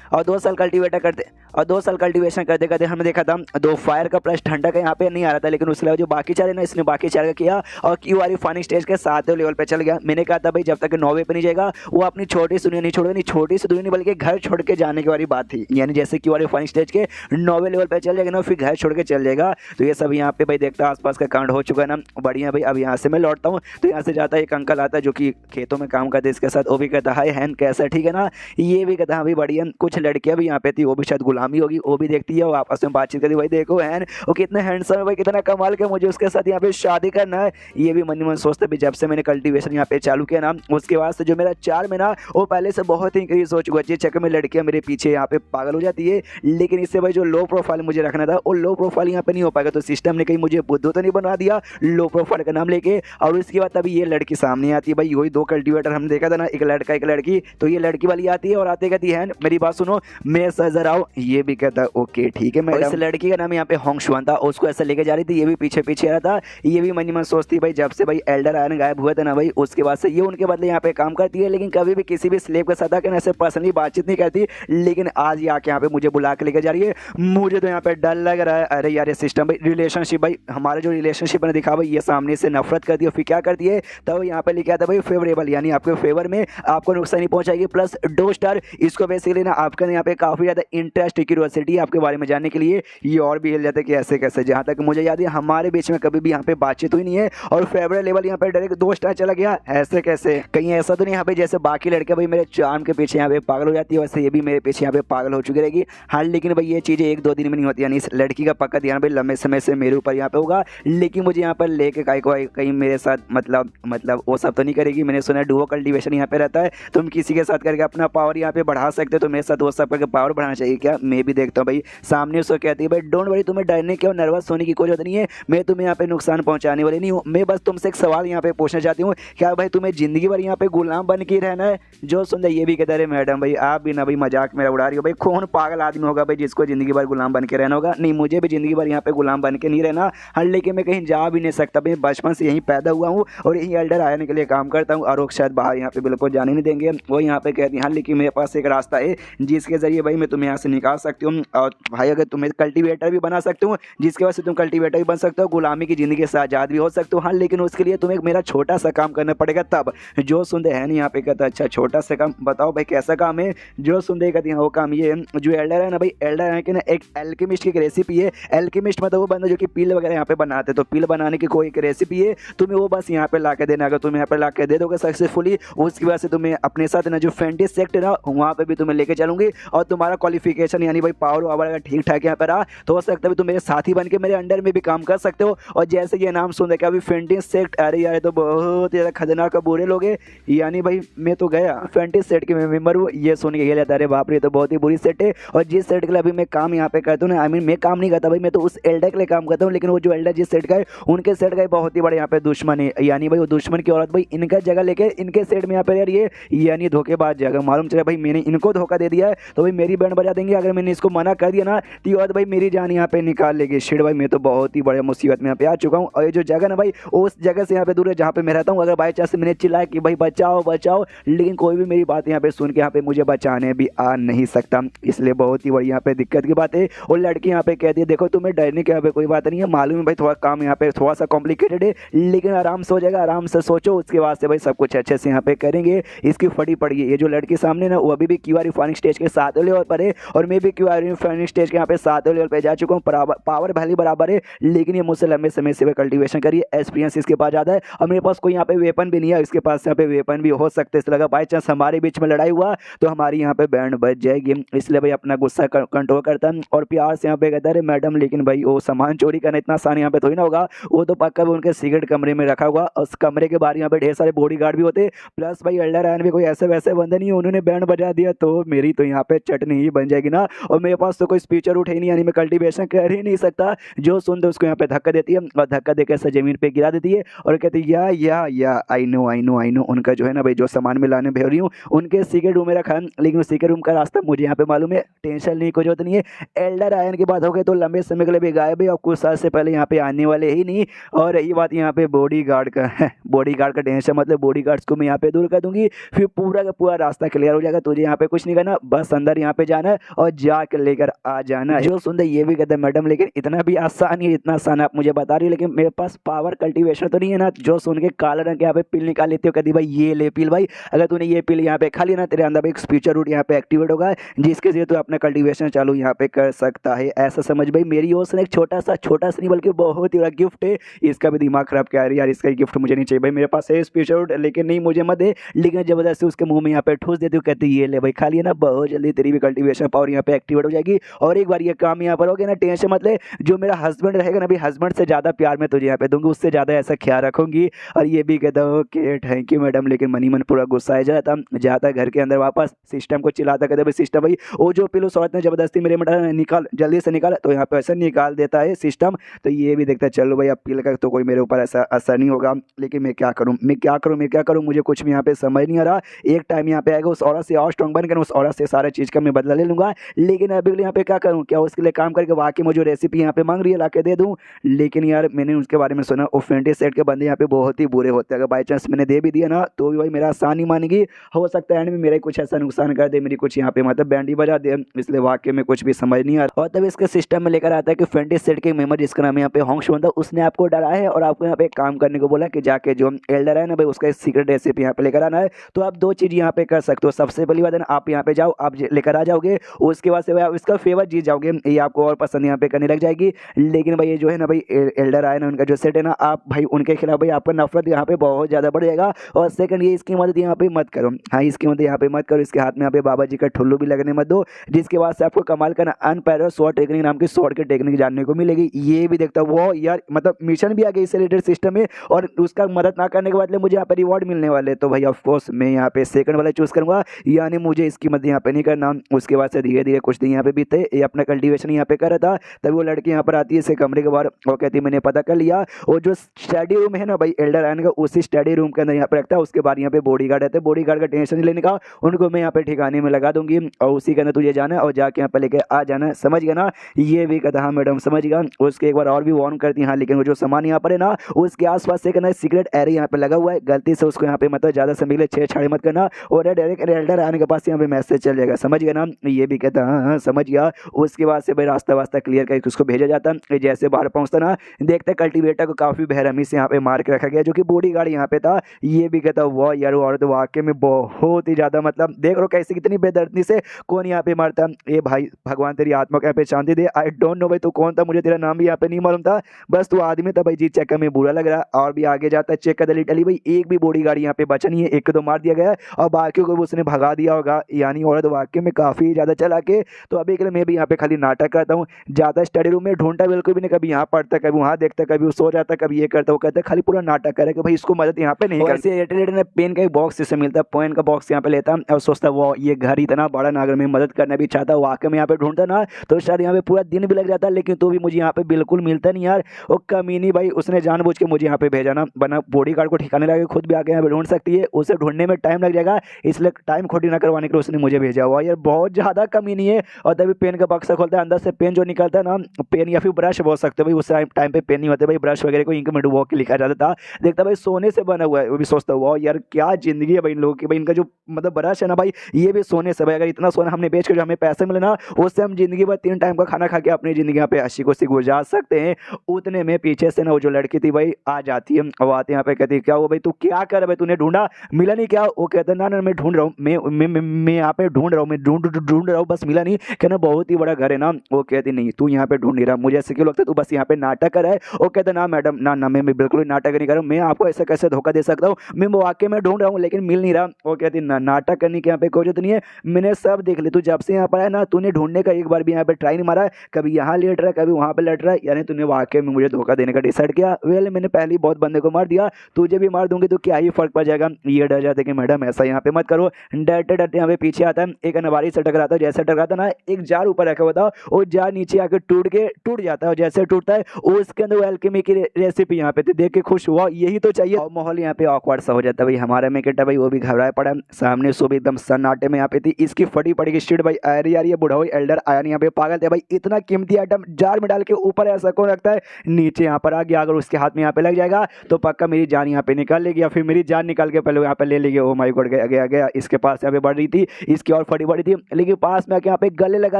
और 2 साल कल्टीवेशन करते करते हमने देखा था 2 फायर का प्लस ठंडा का यहाँ पे नहीं आ रहा था, लेकिन उसके अलावा जो बाकी 4 है ना इसने बाकी 4 का किया और क्यू आर फाइनिंग स्टेज के 7वें लेवल पे चल गया। मैंने कहा था भाई जब तक 9वें पे नहीं जाएगा वो अपनी छोटी सी दुनिया नहीं छोड़ेगा, नहीं छोटी सी दुनिया नहीं बल्कि घर छोड़ के जाने की वाली बात थी, यानी जैसे क्यू आर फाइनिंग स्टेज के 9वें लेवल पे चल जाएगा ना फिर घर छोड़ के चल जाएगा। तो ये सब यहाँ पे भाई देखता आसपास का कांड हो चुका है ना, बढ़िया भाई। अब यहाँ से मैं लौटता हूँ तो यहाँ से जाता है एक अंकल आता है जो कि खेतों में काम करते इसके साथ, वो भी कहता है हैन कैसा ठीक है ना, ये भी कहता है भाई बढ़िया। कुछ लड़कियां भी यहाँ पे थी, वो भी शायद गुलामी होगी, वो भी देखती है और आपस में बातचीत करती है, भाई देखो हैन वो कितना हैंडसम है भाई, कितना कमाल के, मुझे उसके साथ यहाँ पे शादी करना है। ये भी मन ही मन सोचते भी जब से मैंने कल्टीवेशन यहाँ पे चालू किया ना उसके बाद से जो मेरा चार्म है ना वो पहले से बहुत ही इंक्रीज हो चुका है। जिस चक्कर में लड़कियां मेरे पीछे यहाँ पे पागल हो जाती है, लेकिन इससे भाई जो लो प्रोफाइल मुझे रखना था वो लो प्रोफाइल यहाँ पे नहीं हो पाएगा। तो सिस्टम ने कहीं मुझे बुद्धू तो नहीं बना दिया लो प्रोफाइल का नाम लेके। और उसके बाद तभी ये लड़की सामने आती है भाई, वही 2 कल्टीवेटर हमने देखा था ना, एक लड़का एक लड़की, तो ये लड़की वाली आती है और आते कहती है मेरी बात सुनो मैं सजर आओ, ये भी कहता है ओके ठीक है मैडम। इस लड़की का नाम यहाँ पे होंगशुआन था, उसको ऐसा लेके जा रही थी, ये भी पीछे पीछे आ रहा था। ये भी मन ही मन सोचती भाई जब से भाई एल्डर आयरन गायब हुआ था ना भाई उसके बाद से ये उनके बदले यहाँ पे काम करती है, लेकिन कभी भी किसी भी स्लेव के साथ आकर ऐसे पर्सनली बातचीत नहीं करती, लेकिन आज ये आके यहाँ पे मुझे बुला के लेके जा रही है। मुझे तो यहाँ पे डर लग रहा है, अरे यार ये सिस्टम भाई रिलेशनशिप भाई हमारे जो रिलेशनशिप ने दिखा भाई ये सामने से नफरत करती है, फिर क्या करती है तब यहाँ पे लिखा था भाई फेवरेबल, यानी आपके फेवर में आपको नुकसान नहीं पहुंचाएगी, प्लस 2 स्टार। इसको बेसिकली ना आपका यहाँ पे काफी ज्यादा इंटरेस्ट क्यूरियोसिटी आपके बारे में जानने के लिए ये और भी हिल जाता है कि ऐसे कैसे। जहाँ तक मुझे याद है हमारे बीच में कभी भी यहाँ पे बातचीत हुई नहीं है और फेवरेट लेवल यहाँ पे डायरेक्ट 2 स्टार चला गया, ऐसे कैसे। कहीं ऐसा तो नहीं यहाँ पे जैसे बाकी लड़के भाई मेरे चार्म के पीछे यहाँ पे पागल हो जाती है वैसे ये भी मेरे पीछे यहाँ पे पागल हो चुकी रहेगी। हाँ लेकिन भाई ये चीज़ें 1-2 दिन में नहीं होती, यानी इस लड़की का पक्का ध्यान भाई लंबे समय से मेरे ऊपर यहाँ पे होगा, लेकिन मुझे यहाँ पर लेके कहीं मेरे साथ मतलब वो सब तो नहीं करेगी। मैंने सुना डुओ कल्टीवेशन यहाँ पे रहता है, तुम किसी के साथ करके अपना पावर यहाँ पे बढ़ा सकते हो, तो मेरे साथ वो सब करके पावर बढ़ाना चाहिए क्या। मैं भी देखता हूँ भाई सामने उसको कहती है भाई डोंट वरी, तुम्हें डरने की और नर्वस होने की कोई जरूरत नहीं है, मैं तुम्हें यहाँ पे नुकसान पहुंचाने वाली नहीं हूँ। मैं बस तुमसे एक सवाल यहाँ पे पूछना चाहती हूँ, क्या भाई तुम्हें जिंदगी भर यहाँ पे गुलाम बन के रहना है। जो सुनते ये भी कहता है मैडम भाई आप भी ना भाई मजाक मेरा उड़ा रही हो, भाई कौन पागल आदमी होगा भाई जिसको जिंदगी भर गुलाम बन के रहना होगा। नहीं मुझे भी जिंदगी भर यहाँ पे गुलाम बन के नहीं रहना, हर लेके मैं कहीं जा भी नहीं सकता भाई, बचपन से यहीं पैदा हुआ हूँ और यहीं एल्डर आने के लिए काम करता हूँ और शायद बाहर यहाँ पे बिल्कुल जाने नहीं देंगे। वो यहाँ पे कहती हैं हाँ लेकिन मेरे पास एक रास्ता है जिसके जरिए भाई मैं तुम्हें यहाँ से निकाल सकती हूँ, और भाई अगर तुम्हें कल्टीवेटर भी बना सकती हूँ जिसके वजह से तुम कल्टीवेटर भी बन सकते हो, गुलामी की जिंदगी से आज़ाद भी हो सकते हो। हाँ लेकिन उसके लिए तुम्हें मेरा छोटा सा काम करना पड़ेगा तब। जो सुनते हैं नहीं यहाँ पे कहता अच्छा छोटा सा काम बताओ भाई कैसा काम है। जो सुनते कहती हैं वो काम ये जो एल्डर है ना भाई, एल्डर है कि ना एक एल्केमिस्ट की एक रेसिपी है। एल्केमिस्ट मतलब वो बंदा जो कि पील वगैरह यहाँ पे बनाते, तो पील बनाने की कोई एक रेसिपी है, तुम्हें वो बस यहाँ पे ला के देना। अगर तुम यहाँ पे ला के दे दोगे सक्सेसफुली उसकी वजह से तुम्हें अपने साथ ना जो फैंटेसी सेक्ट है ना वहाँ पे भी तुम्हें लेके चलूंगी, और तुम्हारा क्वालिफिकेशन यानी भाई पावर वावर अगर ठीक ठाक यहाँ पर रहा तो हो सकता है तुम मेरे साथी बन के मेरे अंडर में भी काम कर सकते हो। और जैसे ये नाम सुन रहे अभी फेंटिस सेक्ट, अरे यार तो बहुत ज़्यादा खतरनाक बुरे लोग हैं, यानी भाई मैं तो गया फेंटिस सेट के मेंबर हूँ। ये सुन के ये लगता है अरे बाप रे तो बहुत ही बुरी सेट है। और जिस सेट के लिए अभी मैं काम यहाँ पे करता हूँ ना, आई मीन मैं काम नहीं करता भाई, मैं तो उस एल्डर के लिए काम करता हूँ, लेकिन वो जो एल्डर जिस सेट का है उनके सेट का बहुत ही बड़ा यहाँ पे दुश्मन है, यानी भाई वो दुश्मन की औरत भाई इनका जगह लेके इनके सेट में यहाँ पे यार ये यानी धोखेबाज जगह मालूम चला भाई मैंने इनको धोखा दे दिया है तो भाई मेरी बैंड बजा देंगे। अगर मैंने इसको मना कर दिया ना तो और भाई मेरी जान यहाँ पे निकाल लेगी। शिट भाई मैं तो बहुत ही बड़े मुसीबत में यहाँ पे आ चुका हूँ। और ये जो जगह ना भाई उस जगह से यहाँ पे दूर है जहाँ पे मैं रहता हूँ। अगर बाई चांस मैंने चिल्लाया कि भाई बचाओ बचाओ, लेकिन कोई भी मेरी बात यहाँ पे सुन के यहाँ पे मुझे बचाने भी आ नहीं सकता, इसलिए बहुत ही बड़ी यहाँ पे दिक्कत की बात है। और लड़की यहाँ पे कहती है देखो तुम्हें डरने की यहाँ पे कोई बात नहीं है, मालूम है भाई थोड़ा काम यहाँ पे थोड़ा सा कॉम्प्लिकेटेड है, लेकिन आराम से हो जाएगा, आराम से सोचो उसके बाद से भाई सब कुछ अच्छे से यहाँ पे करेंगे। इसकी फटी पड़ी है ये जो लड़की सामने ना वो अभी भी क्यूआर फाइनिंग स्टेज स्टेज के 7वें लेवल पर है और मैं भी क्यू आर फर्निश स्टेज के यहाँ पे 7वें लेवल पे जा चुका हूँ। पावर भले बराबर है लेकिन ये मुझसे लंबे समय से कल्टीवेशन करी है, एक्सपीरियंस इसके पास ज़्यादा है और मेरे पास कोई यहाँ पे वेपन भी नहीं है। इसके पास यहाँ पे वेपन भी हो सकते हैं, इसलिए अगर बाई चांस हमारे बीच में लड़ाई हुआ तो हमारी यहाँ पे बैंड बच जाएगी। इसलिए भाई अपना गुस्सा कंट्रोल करता है और प्यार से यहाँ पे कहता है मैडम लेकिन भाई वो सामान चोरी करना इतना आसान यहाँ पे थोड़ी ना होगा, वो तो पक्का भी उनके सीक्रेट कमरे में रखा होगा। उस कमरे के बाहर यहाँ पे ढेर सारे बॉडीगार्ड भी होते, प्लस भाई एल्डर आयन भी कोई ऐसे वैसे बंदे नहीं, उन्होंने बैंड बजा दिया तो मेरी तो यहाँ पे चटनी ही बन जाएगी ना। और मेरे पास तो कोई स्पीचर उठे ही नहीं, यानी मैं कल्टीवेशन कर ही नहीं सकता। जो सुनते उसको यहाँ पे धक्का देती है और धक्का देकर ऐसा जमीन पे गिरा देती है और कहती है या आई नो उनका जो है ना भाई जो सामान में लाने भेज रही हूँ उनके सीक्रेट रूम में रखा है, लेकिन उस सीक्रेट रूम का रास्ता मुझे यहाँ पे मालूम है, टेंशन नहीं, कोई जरूरत नहीं है। एल्डर आयन की बात हो गई तो लंबे समय के लिए भी गायब है और कुछ साल से पहले यहाँ पे आने वाले ही नहीं। और रही बात यहाँ पे बॉडीगार्ड का है, बॉडीगार्ड का टेंशन मतलब बॉडीगार्ड्स को मैं यहाँ पे दूर कर दूंगी, फिर पूरा का पूरा रास्ता क्लियर हो जाएगा। तुझे यहाँ पे कुछ नहीं करना, बस अंदर यहाँ पे जाना है और जाकर लेकर आ जाना है। जो सुनते ये भी कहते हैं मैडम लेकिन इतना भी आसान है, इतना आसान आप मुझे बता रही हो, लेकिन मेरे पास पावर कल्टीवेशन तो नहीं है ना। जो सुन के काला रंग के यहाँ पे पिल निकाल लेती हो, कहती भाई ये ले पिल, भाई अगर तूने ये पिल यहाँ पे खा लिया ना तेरे अंदर एक स्पीचर रूट यहाँ पे एक्टिवेट होगा जिसके जरिए तू अपना कल्टीवेशन चालू यहाँ पे कर सकता है। ऐसा समझ भाई मेरी ओर से एक छोटा सा नहीं बल्कि बहुत ही बड़ा गिफ्ट है। इसका भी दिमाग खराब क्या है यार, इसका गिफ्ट मुझे नहीं चाहिए भाई, मेरे पास है स्पीचर रूट लेकिन नहीं मुझे मत दे। लेकिन जबरदस्ती उसके मुंह में यहाँ पे ठूस देती हूँ, कहती ये ले भाई खा लिया ना, बहुत जल्दी तेरी भी कल्टीवेशन पावर यहाँ पे एक्टिवेट हो जाएगी और एक बार ये काम यहाँ पर हो गया ना टेंशन मत ले, जो मेरा हस्बैंड रहेगा ना भाई हस्बैंड से ज़्यादा प्यार मैं तुझे यहाँ पे दूंगी, उससे ज़्यादा ऐसा ख्याल रखूंगी। और ये भी कहता हूँ ओके थैंक यू मैडम, लेकिन मनी मन पूरा गुस्सा आ जाता घर के अंदर वापस सिस्टम को चिल्लाता, कहता भाई सिस्टम भाई वो जो पिलो औरत ने जबरदस्ती मेरे में निकाल जल्दी से निकाल, तो यहाँ पे ऐसा निकाल देता है सिस्टम। तो ये भी देखता है चलो भाई अब पिल का तो कोई मेरे ऊपर ऐसा असर नहीं होगा, लेकिन मैं क्या करूँ मुझे कुछ भी यहाँ पे समझ नहीं आ रहा। एक टाइम यहाँ पे आएगा उस औरत से और स्ट्रॉन्ग बनकर उस औरत से सारा चीज़ का मैं बदला ले लूँगा, लेकिन अभी यहाँ पे क्या करूँ, क्या उसके लिए काम करके वाकई मुझे रेसिपी यहाँ पे मांग रही है ला के दे दूँ। लेकिन यार मैंने उसके बारे में सुना वो फेंटी सेट के बंदे यहाँ पे बहुत ही बुरे होते हैं, अगर बाई चांस मैंने दे भी दिया ना तो भी भाई मेरा आसान ही मानेगी, हो सकता है एंड में मेरा कुछ ऐसा नुकसान कर दे, मेरी कुछ यहाँ पे मतलब बैंड ही बजा दे, इसलिए वाकई में कुछ भी समझ नहीं आ रहा। और तब इसके सिस्टम में लेकर आता है कि फेंटी सेट के मेंबर जिसका नाम यहाँ पे होंग्स बनता है उसने आपको डरा है और आपको यहाँ पे काम करने को बोला कि जाके जो एल्डर है ना भाई उसका सीक्रेट रेसिपी यहाँ पे लेकर आना है। तो आप दो चीज़ यहाँ पे कर सकते हो, सबसे पहली बात है ना आप यहाँ पे जाओ, आप लेकर आ जाओगे, उसके बाद से भाई आप इसका फेवर जीत जाओगे, ये आपको और पसंद यहाँ पे करने लग जाएगी। लेकिन भाई ये जो है ना भाई एल्डर आए ना उनका जो सेट है ना, आप भाई उनके खिलाफ भाई आपका नफरत यहाँ पे बहुत ज़्यादा बढ़ जाएगा। और सेकंड ये इसकी मदद यहाँ पे मत करो, हाँ इसकी मदद यहाँ पे मत करो, इसके हाथ में यहाँ पे बाबा जी का ठुल्लू भी लगने मत दो, जिसके बाद से आपको कमाल का अनपैरल शॉर्ट टेक्निक नाम की शॉर्ट की टेक्निक जानने को मिलेगी। ये भी देखता वो यार मतलब मिशन भी आ गया इससे रिलेटेड सिस्टम में और उसका मदद ना करने के बाद मुझे यहाँ पे रिवॉर्ड मिलने वाले, तो भाई ऑफकोर्स मैं यहाँ पे सेकंड वाला चूज करूंगा, यानी मुझे इसकी मदद यहाँ पे नहीं करना। उसके बाद से धीरे धीरे कुछ दिन यहाँ पे बीते, ये अपना कल्टीवेशन यहाँ पे कर रहा था, तभी वो लड़की यहाँ पर आती है इसे कमरे के बाहर और कहती है मैंने पता कर लिया, और जो स्टडी रूम है ना भाई एल्डर आयन का उसी स्टडी रूम के अंदर यहाँ पे रखता है। उसके बाद यहाँ पे बॉडीगार्ड रहते हैं, बॉडीगार्ड का टेंशन नहीं लेने का, उनको मैं यहाँ पे ठिकाने में लगा दूंगी और उसी के अंदर तुझे जाना है और जाके यहाँ पे लेके आ जाना, समझ गया ना। ये भी कहता हाँ मैडम समझ गया। उसके एक बार और भी वार्न करती है हाँ, लेकिन वो जो सामान यहाँ पर है ना उसके आसपास से कहना सीक्रेट एरिया यहाँ पे लगा हुआ है, गलती से उसको यहाँ पे मतलब ज्यादा समय के लिए छेड़छाड़ी मत करना और डायरेक्ट एल्डर आने के पास यहाँ पे मैसेज चल जाएगा, समझ गया ना। ये भी कहता हाँ समझ गया। उसके बाद से भाई रास्ता वास्ता क्लियर करके उसको भेजा जाता है। जैसे बाहर पहुंचता ना देखते कल्टीवेटर को काफी बेरहमी से यहाँ पे मार के रखा गया, जो कि बॉडीगार्ड यहाँ पे था। ये भी कहता वाह यार औरत वाकई में बहुत ही ज्यादा मतलब देख लो कैसे कितनी बेदर्दी से कौन यहाँ पे मारता। ये भाई भगवान तेरी आत्मा को यहाँ पे शांति दे। आई डोंट नो भाई तू कौन था, मुझे तेरा नाम भी यहाँ पे नहीं मालूम था, बस तू आदमी था भाई जी चेक में बुरा लग रहा। और भी आगे जाता है चेक कर दली टली भाई एक भी बॉडीगार्ड यहाँ पे बचा नहीं है, एक तो मार दिया गया और बाकी को उसने भगा दिया होगा, यानी औरत वाकई में काफी ज्यादा चला के। तो अभी के लिए मैं भी यहाँ पे खाली नाटक करता हूँ, ज्यादा स्टडी रूम में ढूंढता बिल्कुल भी नहीं, कभी यहाँ पढ़ता कभी वहाँ देखता कभी वो सो जाता कभी ये करता वो करता, खाली पूरा नाटक करे कि भाई इसको मदद यहाँ पे नहीं करती। एयरटेल पेन का एक बॉक्स जिससे मिलता है पॉइंट का बॉक्स यहाँ पे लेता और सोचता वो ये घर इतना बड़ा ना, अगर मैं मदद करना भी चाहता वाकई में यहाँ पे ढूंढता ना तो शायद यहाँ पे पूरा दिन भी लग जाता, लेकिन तो भी मुझे यहाँ पे बिल्कुल मिलता नहीं यार। वो कमीनी भाई उसने जानबूझ के मुझे यहाँ पे भेजा ना, बना बॉडीगार्ड को ठिकाने लगा खुद भी आके यहाँ पे ढूंढ सकती है, उसे ढूंढने में टाइम लग जाएगा, इसलिए टाइम खोटी ना करवाने के लिए उसने मुझे भेजा हुआ यार, बहुत ज्यादा कमीनी है। और तभी पेन का बक्सा खोलता है, अंदर से पेन जो निकलता है ना, पेन या फिर ब्रश बोल सकते हो भाई, उस टाइम पे पेन नहीं होते भाई, ब्रश वगैरह को इंक में डुबो के लिखा जाता था। देखता भाई सोने से बना हुआ है, वो भी सोचता हुआ यार क्या जिंदगी है भाई इन लोगों की, भाई इनका जो मतलब ब्रश है ना भाई ये भी सोने से, भाई अगर इतना सोना हमने बेच कर जो हमें पैसे मिले ना उससे हम जिंदगी भर 3 टाइम का खाना खा के अपनी जिंदगी यहाँ पे हंसी खुशी गुजार सकते हैं। उतने में पीछे से ना वो जो लड़की थी भाई आ जाती है, वो आते यहाँ पे कहती क्या वो भाई तू क्या कर भाई, तूने ढूंढा मिला नहीं क्या? वो कहता ना ना मैं ढूंढ रहा हूँ, मैं यहाँ पे ढूंढ ढूंढ रहा हूँ, मैं ढूंढ रहा हूँ, बस मिला नहीं। कहना बहुत ही बड़ा घर है ना। वो कहती नहीं तू यहाँ पे ढूंढ नहीं रहा, मुझे ऐसे क्यों लगता है तू बस यहाँ पे नाटक कर रहा है। वो कहता ना मैडम ना ना, मैं बिल्कुल भी नाटक नहीं कर रहा हूँ, मैं आपको ऐसे कैसे धोखा दे सकता हूँ, मैं वाकई में ढूंढ रहा हूँ लेकिन मिल नहीं रहा। वो कहती ना नाटक करने की यहाँ पे कोई जरूरत नहीं है, मैंने सब देख ली, तू जब से यहाँ पर आया ना तूने ढूंढने का एक बार भी यहाँ पे ट्राई नहीं मारा है, कभी यहाँ लेट रहा है कभी वहाँ पे लेट रहा है, यानी तूने वाकई में मुझे धोखा देने का डिसाइड किया। वेल मैंने पहले ही बहुत बंदे को मार दिया, तुझे भी मार दूंगी तो क्या ही फर्क पड़ जाएगा। ये डर जाते कि मैडम ऐसा यहाँ पे मत करो। डरते डरते यहाँ पे पीछे आता है, एक अनवारी से टकराता है, जैसे टकराता ना एक जार ऊपर रखा हुआ था, वो जार नीचे आके टूट जाता है, और जैसे टूटता है उसके अंदर एल्केमी की रेसिपी यहाँ पे थी, देख के खुश हुआ, यही तो चाहिए। और माहौल यहाँ पे ऑकवर्ड सा हो जाता है भाई, हमारा मेकेट है भाई वो भी घबराया पड़ा, सामने सुबह एकदम सन्नाटे में यहाँ पे थी, इसकी फटी पड़ी की शीट भाई अरे यार ये बुढ़ा हुई एल्डर आया नहीं यहाँ पे, पागल थे भाई, इतना कीमती आइटम जार में डाल के ऊपर ऐसा कौन रखता है, नीचे यहाँ पर आ गया, अगर उसके हाथ में यहाँ पे लग जाएगा तो पक्का मेरी जान यहाँ पे निकाल लेगी, या फिर मेरी जान निकाल के पहले यहाँ पे ले लेगी। ओ माय गॉड, गया गया गया, इसके पास यहाँ पे बढ़ रही थी, इसकी और फटी पड़ी थी, लेकिन पास में आके यहाँ पे गले लगा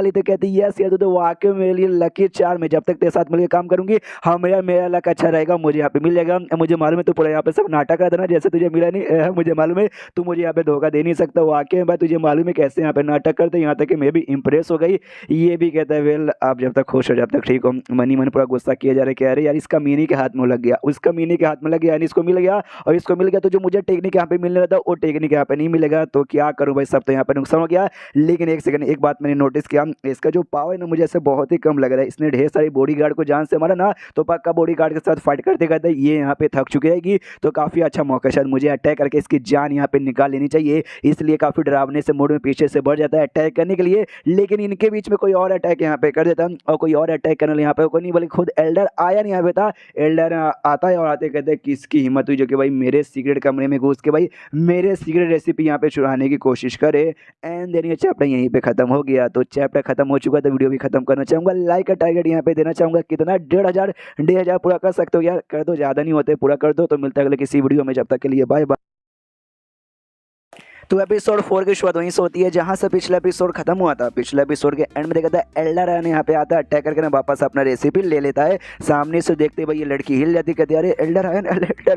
ली थी, कहती यस यार तो वाकई मेरे लिए लकी चार्म है, जब तक तेरे साथ मिलकर काम करूंगी हाँ मेरा लक अच्छा रहेगा, मुझे यहाँ पे मिल जाएगा। मुझे मालूम है तू पूरा यहाँ पे सब नाटक कर देना, जैसे तुझे मिला नहीं मुझे मालूम है तू मुझे यहाँ पे धोखा दे नहीं सकता, वाकई में भाई तुझे मालूम है कैसे यहाँ पे नाटक करते, यहाँ तक कि मैं भी इंप्रेस हो गई। ये भी कहता है वेल आप जब तक खुश हो जब तक ठीक हो। मनी मन पूरा गुस्सा किया जा रहा है, कह रहे यार इसका मीनी के हाथ में लग गया, उसका मीनी के हाथ में लग गया, यानी इसको मिल गया और इसको मिल गया, तो जो मुझे टेक्निक यहाँ पे मिलने रहा था वो टेक्निक यहाँ पे नहीं मिलेगा, तो क्या करूँ भाई, सब तो यहाँ पे नुकसान हो गया। लेकिन एक सेकंड, एक बात मैंने नोटिस किया, इसका जो पावर है ना मुझे ऐसे बहुत ही कम लग रहा है, इसने ढेर सारी बॉडीगार्ड को जान से मारा ना, तो पक्का बॉडीगार्ड के साथ फाइट करते करते ये यहाँ पे थक चुकी रहेगी, तो काफी अच्छा मौका शायद मुझे अटैक करके इसकी जान यहाँ पे निकाल लेनी चाहिए, इसलिए काफी डरावने से मोड में पीछे से बढ़ जाता है अटैक करने के लिए। लेकिन इनके बीच में कोई और अटैक यहाँ पे कर देता है, और कोई और अटैक करने यहाँ पे कोई नहीं, बल्कि खुद एल्डर आया नहीं यहाँ पे था, एल्डर आता है और आते कहते हैं किसकी हिम्मत हुई जो कि भाई मेरे सीक्रेट कमरे में घुस के भाई मेरे सीक्रेट रेसिपी यहाँ पे चुराने की कोशिश करे। एंड देन ये चैप्टर यहीं पे खत्म हो गया। तो चैप्टर खत्म हो चुका तो वीडियो भी खत्म करना चाहूंगा, लाइक का टारगेट यहाँ पे देना चाहूंगा, कितना 1500 पूरा कर सकते हो यार, कर दो, ज्यादा नहीं होते, पूरा कर दो। तो मिलता है अगले किसी वीडियो में, जब तक के लिए बाय बाय। तो एपिसोड 4 की शुरुआत वहीं से होती है जहां से पिछला एपिसोड खत्म हुआ था। पिछले एपिसोड के एंड में देखा था एल्डर आयन यहाँ पे आता है, अटैक करके ना वापस अपना रेसिपी ले लेता है। सामने से देखते भाई ये लड़की हिल जाती, कहती है अरे एल्डर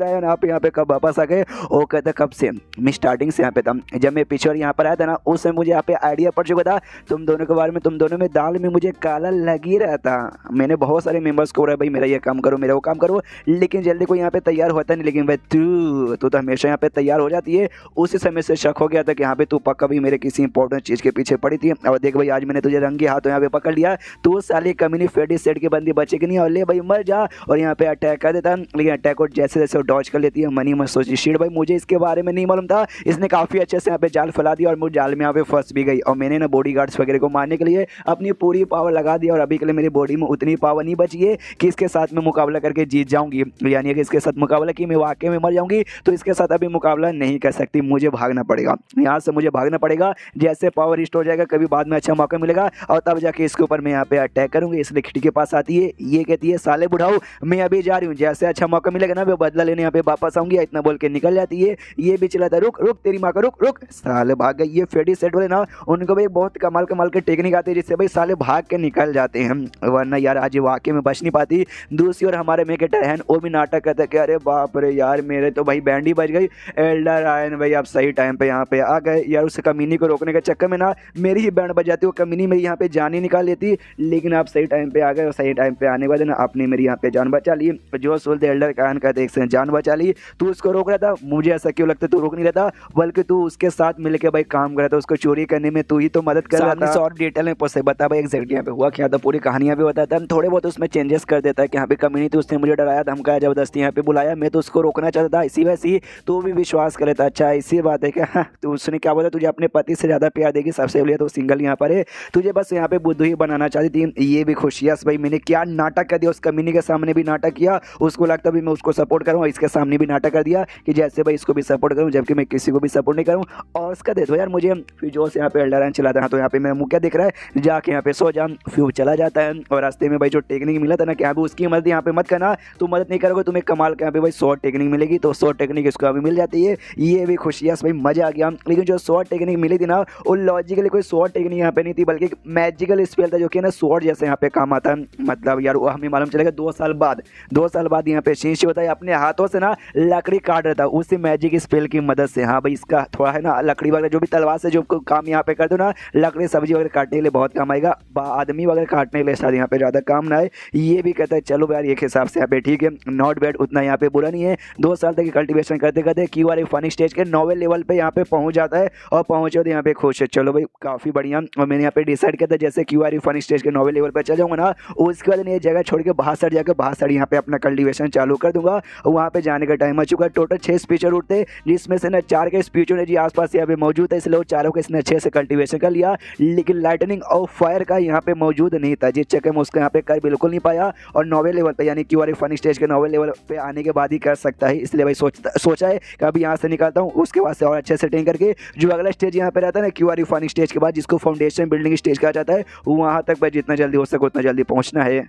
आयन आप यहाँ पे कब वापस आ गए। वो कहता कब से, मैं स्टार्टिंग से यहाँ पे था, जब मैं पिछले यहाँ पर आया था ना उस समय मुझे यहाँ पे आइडिया पड़ चुका था तुम दोनों के बारे में, तुम दोनों में दाल में मुझे काला लग ही रहा था। मैंने बहुत सारे मेंबर्स को बोला भाई मेरा ये काम करो मेरा वो काम करो, लेकिन जल्दी कोई यहाँ पे तैयार होता नहीं। लेकिन भाई तू तो हमेशा यहाँ पे तैयार हो जाती है। उसी समय से शक हो गया था कि यहाँ पे तू पक्का भी मेरे किसी इंपॉर्टेंट चीज के पीछे पड़ी थी। और देख भाई आज मैंने तुझे रंगे हाथों यहाँ पे पकड़ लिया, तू साले कमीनी फेडी सेट की बंदी बचे कि नहीं, और ले भाई मर जा। और यहाँ पे अटैक कर देता, लेकिन अटैक को जैसे जैसे डॉज कर लेती है। मनी मत सोची शीट भाई मुझे इसके बारे में नहीं मालूम था, इसने काफी अच्छे से यहाँ पे जाल फैला दिया और मुझे जाल में यहाँ पे फंस भी गई। और मैंने ना बॉडीगार्ड्स वगैरह को मारने के लिए अपनी पूरी पावर लगा दी, और अभी के लिए मेरी बॉडी में उतनी पावर नहीं बची है कि इसके साथ में मुकाबला करके जीत जाऊंगी, यानी कि इसके साथ मुकाबला कि मैं वाकई में मर जाऊंगी, तो इसके साथ अभी मुकाबला नहीं कर सकती। मुझे भागना पड़ेगा, यहाँ से मुझे भागना पड़ेगा। जैसे पावर रिस्टोर हो जाएगा कभी बाद में अच्छा मौका मिलेगा, और तब जाके इसके ऊपर मैं यहाँ पे अटैक करूंगी। इसलिए खिड़की के पास आती है, ये कहती है साले बुढ़ाओ मैं अभी जा रही हूँ, जैसे अच्छा मौका मिलेगा ना वो बदला लेने यहाँ पे वापस आऊंगी, इतना बोल के निकल जाती है। ये भी चलाता रुक रुक तेरी माँ का रुक रुक, साले भाग गए। ये फेडी सेट वाले ना उनको भी बहुत कमाल कमाल के टेक्निक आती है जिससे भाई साले भाग के निकल जाते हैं, वरना यार आज वाकई में बच नहीं पाती। दूसरी ओर हमारे मेकेटर है वो भी नाटक करते कि अरे बाप रे यार मेरे तो भाई बैंड ही बच गई, एल्डर आयन भाई आप सही टाइम पे यहाँ पे आ गए यार। उस कमीनी को रोकने के चक्कर में ना मेरी ही बैंड बज जाती, वो कमीनी मेरी यहाँ पे जान ही निकाल लेती, लेकिन आप सही टाइम पे आ गए। और सही टाइम पे आने के बाद ना आपने मेरी यहाँ पे जान बचा ली। जो सोलते एल्डर कान का देख से जान बचा ली। तू उसको रोक रहा था, मुझे ऐसा क्यों लगता है तू रोक नहीं रहा था, बल्कि तू उसके साथ मिलकर भाई काम कर रहा था, उसको चोरी करने में तू ही तो मदद कर रहा था। और डिटेल में पूछे बता भाई एग्जैक्ट यहाँ पे हुआ क्या था, पूरी कहानियां भी बताता है, थोड़े बहुत उसमें चेंजेस कर देता है कि यहाँ पे कमी नहीं थी, उसने मुझे डराया धमकाया जबरदस्ती यहाँ पे बुलाया, मैं तो उसको रोकना चाहता था, इसी वजह से तो भी विश्वास कर लेता। अच्छा इसी बात है क्या, तो उसने क्या बोला तुझे अपने पति से ज्यादा प्यार देगी, सबसे पहले तो सिंगल यहाँ पर है, तुझे बस यहाँ पे बुद्धू ही बनाना चाहती थी। ये भी खुशियास भाई मैंने क्या नाटक कर दिया, उस कमीनी के सामने भी नाटक किया, उसको लगता भी मैं उसको सपोर्ट करूँ, इसके सामने भी नाटक कर दिया कि जैसे भाई इसको भी सपोर्ट करूँ, जबकि मैं किसी को भी सपोर्ट नहीं करूँ। और उसका दे दो यार मुझे, फिर जो यहाँ पे एल्डर आयन चलाता है, तो यहाँ पे मेरा मुँह क्या दिख रहा है, जाके यहाँ पे सो जा, फिर चला जाता है। और रास्ते में भाई जो टेक्निक मिला था ना कि अभी उसकी मदद यहाँ पे मत करना, तू मदद नहीं करोगे तुम्हें कमाल के यहाँ पे भाई 100 टेक्निक मिलेगी, तो 100 टेक्निक इसको अभी मिल जाती है। ये भी खुशियास भाई मजा आ गया। गया, लेकिन जो स्वॉर्ड टेक्निक मिली थी ना वो लॉजिकली कोई स्वॉर्ड टेक्निक यहाँ पे नहीं थी, बल्कि मैजिकल स्पेल था जो कि ना स्वॉर्ड जैसे यहाँ पे काम आता है। मतलब यार वो हमें मालूम चलेगा 2 साल बाद यहाँ पे शीशी होता है अपने हाथों से ना लकड़ी काट रहा था उसी मैजिक स्पेल की मदद से। हाँ भाई इसका थोड़ा है ना लकड़ी वगैरह जो भी तलवार से जो काम यहाँ पे कर दो ना, लकड़ी सब्जी वगैरह काटने के लिए बहुत काम आएगा, आदमी वगैरह काटने के लिए शायद यहाँ पे ज़्यादा काम ना है। ये भी कहता है चलो यार एक हिसाब से यहाँ पे ठीक है, नॉट बैड, उतना यहाँ पे बुरा नहीं है। 2 साल तक कल्टीवेशन करते करते क्यूआर फनी स्टेज के 9वें लेवल पे यहाँ पे पहुँच जाता है और पहुँचे तो यहाँ पे खुश है। चलो भाई काफ़ी बढ़िया। और मैंने यहाँ पे डिसाइड किया था जैसे क्यूआर फनी स्टेज के 9वें लेवल पर चल जाऊँगा ना, उसके बाद ये जगह छोड़ के बाहर साइड जाकर बाहर साइड यहाँ पे अपना कल्टीवेशन चालू कर दूंगा। वहाँ पे जाने का टाइम आ चुका है। टोटल 6 स्पीचर उठते जिसमें से ना 4 के स्पीचर ने जी आसपास यहाँ पे मौजूद है, इसलिए वो चारों के इसने अच्छे से कल्टीवेशन कर लिया। लेकिन लाइटनिंग और फायर का यहाँ पे मौजूद नहीं था, जिस चक्कर में उसको यहाँ पे कर बिल्कुल नहीं पाया। और 9वें लेवल पे यानी क्यूआर फनी स्टेज के 9वें लेवल पे आने के बाद ही कर सकता है, इसलिए भाई सोचा है कि अभी यहाँ से निकालता हूँ, उसके बाद से और अच्छे सेटिंग करके जो अगला स्टेज यहाँ पे रहता है ना क्यूआर फनी स्टेज के बाद जिसको फाउंडेशन बिल्डिंग स्टेज कहा जाता है, वहाँ तक भाई जितना जल्दी हो सके उतना जल्दी पहुँचना है।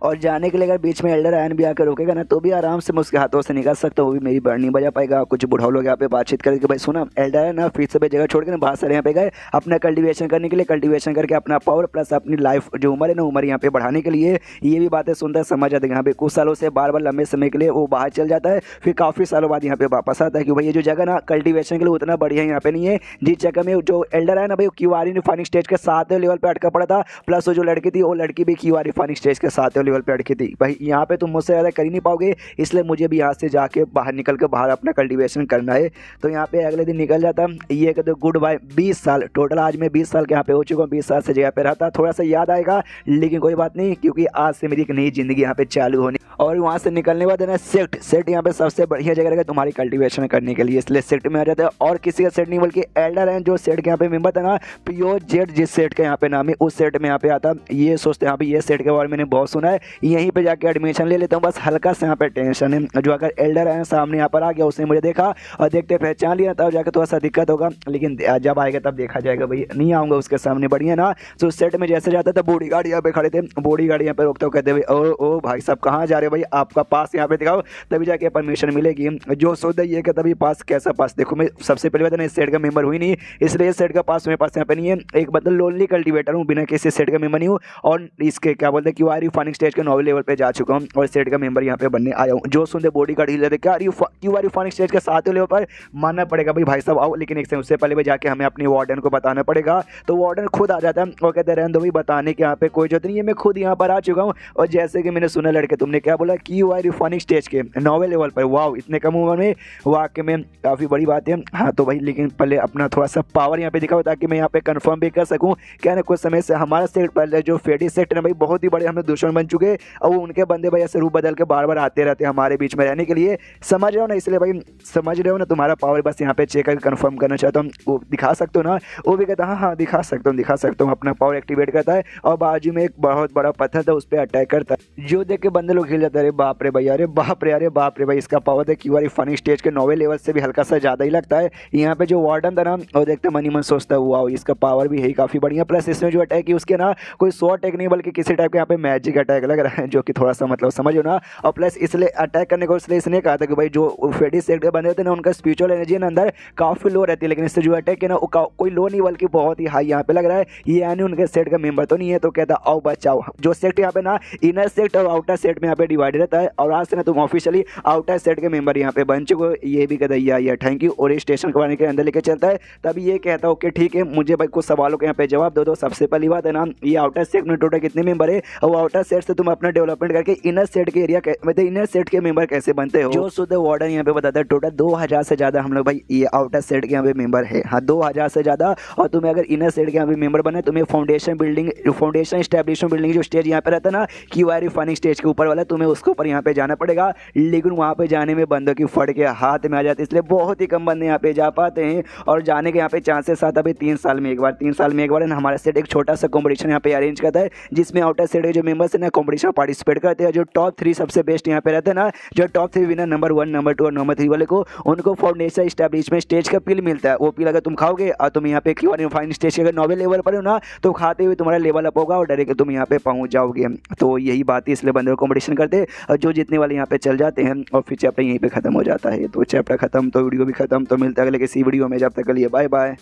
और जाने के लिए अगर बीच में एल्डर आयन भी आकर रोकेगा ना तो भी आराम से मैं उसके हाथों से निकाल सकता हूँ, वो भी मेरी बैंड नहीं बजा पाएगा। कुछ बुढ़ाओ लोग यहाँ पे बातचीत करके भाई सुना एल्डर है ना फिर से जगह छोड़ के ना बाहर सारे यहाँ पे गए अपना कल्टीवेशन करने के लिए, कल्टीवेशन करके अपना पावर प्लस अपनी लाइफ जो उम्र है ना उम्र यहाँ पे बढ़ाने के लिए। ये भी बातें सुनता है समझ आता है। यहाँ पे कुछ सालों से बार बार लंबे समय के लिए वो बाहर चल जाता है, फिर काफ़ी सालों बाद यहाँ पे वापस आता है कि भाई ये जो जगह ना कल्टीवेशन के लिए उतना बढ़िया यहाँ पे नहीं है। जिस जगह में जो एल्डर है ना भाई क्यूआर फानी स्टेज के 7वें लेवल पर अटका पड़ा था, प्लस वो जो लड़की थी वो लड़की भी क्यूआर फानी स्टेज के 7वें लेवल पर अटकी थी। यहाँ पे तुम मुझसे ज़्यादा कर ही नहीं पाओगे, इसलिए मुझे भी यहाँ से जाके बाहर निकल के बाहर अपना कल्टीवेशन करना है। तो यहाँ पे अगले दिन निकल जाता। ये कहते गुड बाय 20 साल टोटल, आज मैं 20 साल के यहाँ पे हो चुका हूँ, 20 साल से जगह पे रहता। थोड़ा सा याद आएगा लेकिन कोई बात नहीं, क्योंकि आज से मेरी एक नई जिंदगी यहाँ पे चालू होनी। और वहाँ से निकलने बाद है ना सेट यहाँ पे सबसे बढ़िया जगह रहेगा तुम्हारी कल्टीवेशन करने के लिए, इसलिए सेट में आ जाता है। और किसी का सेट नहीं बल्कि एल्डर है जो सेट के यहाँ पे मेंबर था ना प्योर जेट, जिस सेट का यहाँ पे नाम है उस सेट में यहाँ पे आता। ये सोचते हैं यहाँ पे ये सेट के बारे में मैंने बहुत सुना है, यहीं पे जाके एडमिशन ले लेता हूँ। बस हल्का सा यहाँ पे टेंशन है, जो अगर एल्डर है सामने यहाँ पर आ गया उसने मुझे देखा और देखते पहचान लिया तब जाकर थोड़ा सा दिक्कत होगा, लेकिन जब आएगा तब देखा जाएगा। भाई नहीं आऊँगा उसके सामने बढ़िया ना। तो सेट में जैसे जाता था बॉडी गार्ड यहाँ पे खड़े थे, बॉडी गार्ड यहाँ पे रोकते हो कहते भाई ओ भाई साहब कहाँ जा रहे भाई, आपका पास यहाँ पे दिखाओ तभी जाके परमिशन मिलेगी। जो सोचता ये कि तभी पास कैसा पास, देखो मैं सबसे पहले बात ना इस सेट का मेंबर हुई नहीं, इसलिए इस सेट का पास मेरे पास यहाँ पे नहीं है। एक मतलब लोनली कल्टीवेटर हूँ, बिना किसी सेट का मेंबर नहीं हूँ। और इसके क्या बोलते हैं क्यूआर फानिंग स्टेज के 9वें लेवल पे जा चुका हूँ और सेट का मेंबर यहाँ पे बनने आया हूँ। जो सुनते बॉडी गार्ड हिल जाते क्यूआर फानिंग स्टेज के 7वें लेवल पर मानना पड़ेगा भाई साहब आओ, लेकिन एक उससे पहले जाके हमें अपने वार्डन को बताना पड़ेगा। तो वार्डन खुद आ जाता है और कहते रहने दो भाई बताने के यहाँ पे कोई जरूरत नहीं है, मैं खुद यहाँ पर आ चुका हूँ। और जैसे कि मैंने सुना लड़के तुमने क्या बोला क्यूआर फानिंग स्टेज के 9वें लेवल पर, वाह इतने कम उम्र में वाकई में काफ़ी बड़ी बात है। हाँ तो भाई लेकिन पहले अपना थोड़ा सा पावर यहाँ पे दिखाओ ताकि मैं यहाँ पे कंफर्म भी कर सकूँ। क्या ना कुछ समय से हमारा सेट पहले जो फेडी सेट है भाई बहुत ही बड़े हमें दुश्मन बन चुके और उनके बंदे भाई ऐसे रूप बदल के बार बार आते रहते हैं हमारे बीच में रहने के लिए, समझ रहे हो ना। इसलिए भाई समझ रहे हो ना तुम्हारा पावर, बस यहाँ पे चेक करके कंफर्म करना चाहता हूँ। वो दिखा सकते हो ना, वो भी कहता हाँ दिखा सकता हूँ अपना पावर एक्टिवेट करता है और बाजू में एक बहुत बड़ा पत्थर था उस पर अटैक करता है, जो देख के बंदे लोग हिल जाते हैं। अरे बाप रे भाई, अरे बाप रे भाई, इसका पावर है क्यूआर फनी स्टेज के 9वें लेवल से भी हल्का सा ज़्यादा ही लगता है। यहाँ पे जो वार्डन था ना और देखते मनी मन सोचता है वाह इसका पावर भी है काफ़ी बढ़िया, प्लस इसमें जो अटैक है उसके ना कोई सौ अटैक नहीं बल्कि किसी टाइप के यहाँ पे मैजिक अटैक लग रहा है, जो कि थोड़ा सा मतलब समझो ना। और प्लस इसलिए अटैक करने को इसलिए इसने कहा था कि भाई जो फेडी सेट के बंदे होते हैं ना उनका स्पिरिचुअल एनर्जी ना अंदर काफ़ी लो रहती है, लेकिन इससे जो अटैक है ना वो कोई लो नहीं बल्कि बहुत ही हाई यहाँ पे लग रहा है। ये यानी उनके सेट का मेंबर तो नहीं है। तो कहता आओ बचाओ, जो सेट यहाँ पे ना इनर सेट और आउटर सेट में यहाँ पे डिवाइड रहता है और आज से ना तुम ऑफिशियली आउटर सेट के मेंबर यहाँ पे बन चुके हो। ये भी कहता है थैंक यू, और स्टेशन करवाने के अंदर लेके चलता है। तभी ये कहता ओके ठीक है, मुझे भाई कुछ सवालों के यहाँ पे जवाब दो। सबसे पहली बात है ना ये आउटर सेट में टोटल कितने मेंबर है और आउटर सेट से तुम अपना डेवलपमेंट करके इनर सेट के एरिया मतलब इनर सेट के मेंबर कैसे बनते हो। जो शुद्ध वार्डन यहाँ पे बताता है टोटल 2000 से ज़्यादा हम लोग भाई ये आउटर सेट के यहाँ पे मेंबर है। हाँ 2000 से ज़्यादा। और तुम्हें अगर इनर सेट के यहाँ पे मेंबर बने तुम्हें फाउंडेशन एस्टेब्लिशमेंट बिल्डिंग जो स्टेज यहाँ पे रहता है ना क्यूआर फानिंग स्टेज के ऊपर वाला, तुम्हें उसके ऊपर यहाँ पे जाना पड़ेगा। लेकिन वहाँ पे जाने में बंदों की फट के हाथ में आ जाती है, इसलिए बहुत ही कम बंदे यहाँ पे जा पाते हैं। और जाने के यहाँ पे चांसेस आता है 3 साल में एक बार हमारा सेट एक छोटा सा कॉम्पिटिशन यहाँ पे अरेंज करता है जिसमें आउटर सेट के जो मेंबर्स है ना कॉम्पिटिशन पार्टिसिपेट करते हैं। जो टॉप 3 सबसे बेस्ट यहाँ पे रहते हैं ना, जो टॉप 3 विनर नंबर 1 नंबर 2 और नंबर 3 वाले को उनको फाउंडेशन एस्टेब्लिशमेंट स्टेज का पिल मिलता है। वो पिल अगर तुम खाओगे और तुम यहाँ पे क्यूआर फाइनल स्टेज के अगर 9वें लेवल पर हो ना तो खाते हुए तुम्हारा लेवल अप होगा और डायरेक्ट तुम यहाँ पे पहुँच जाओगे। तो यही बात है, इसलिए बंदे कॉम्पिटिशन करते करते जो जीतने वाले यहाँ पे चल जाते हैं और फिर चैप्टर यहीं पे खत्म हो जाता है। तो चैप्टर खत्म तो वीडियो भी खत्म। तो मिलता है अगले किसी वीडियो में, जब तक के लिए बाय बाय।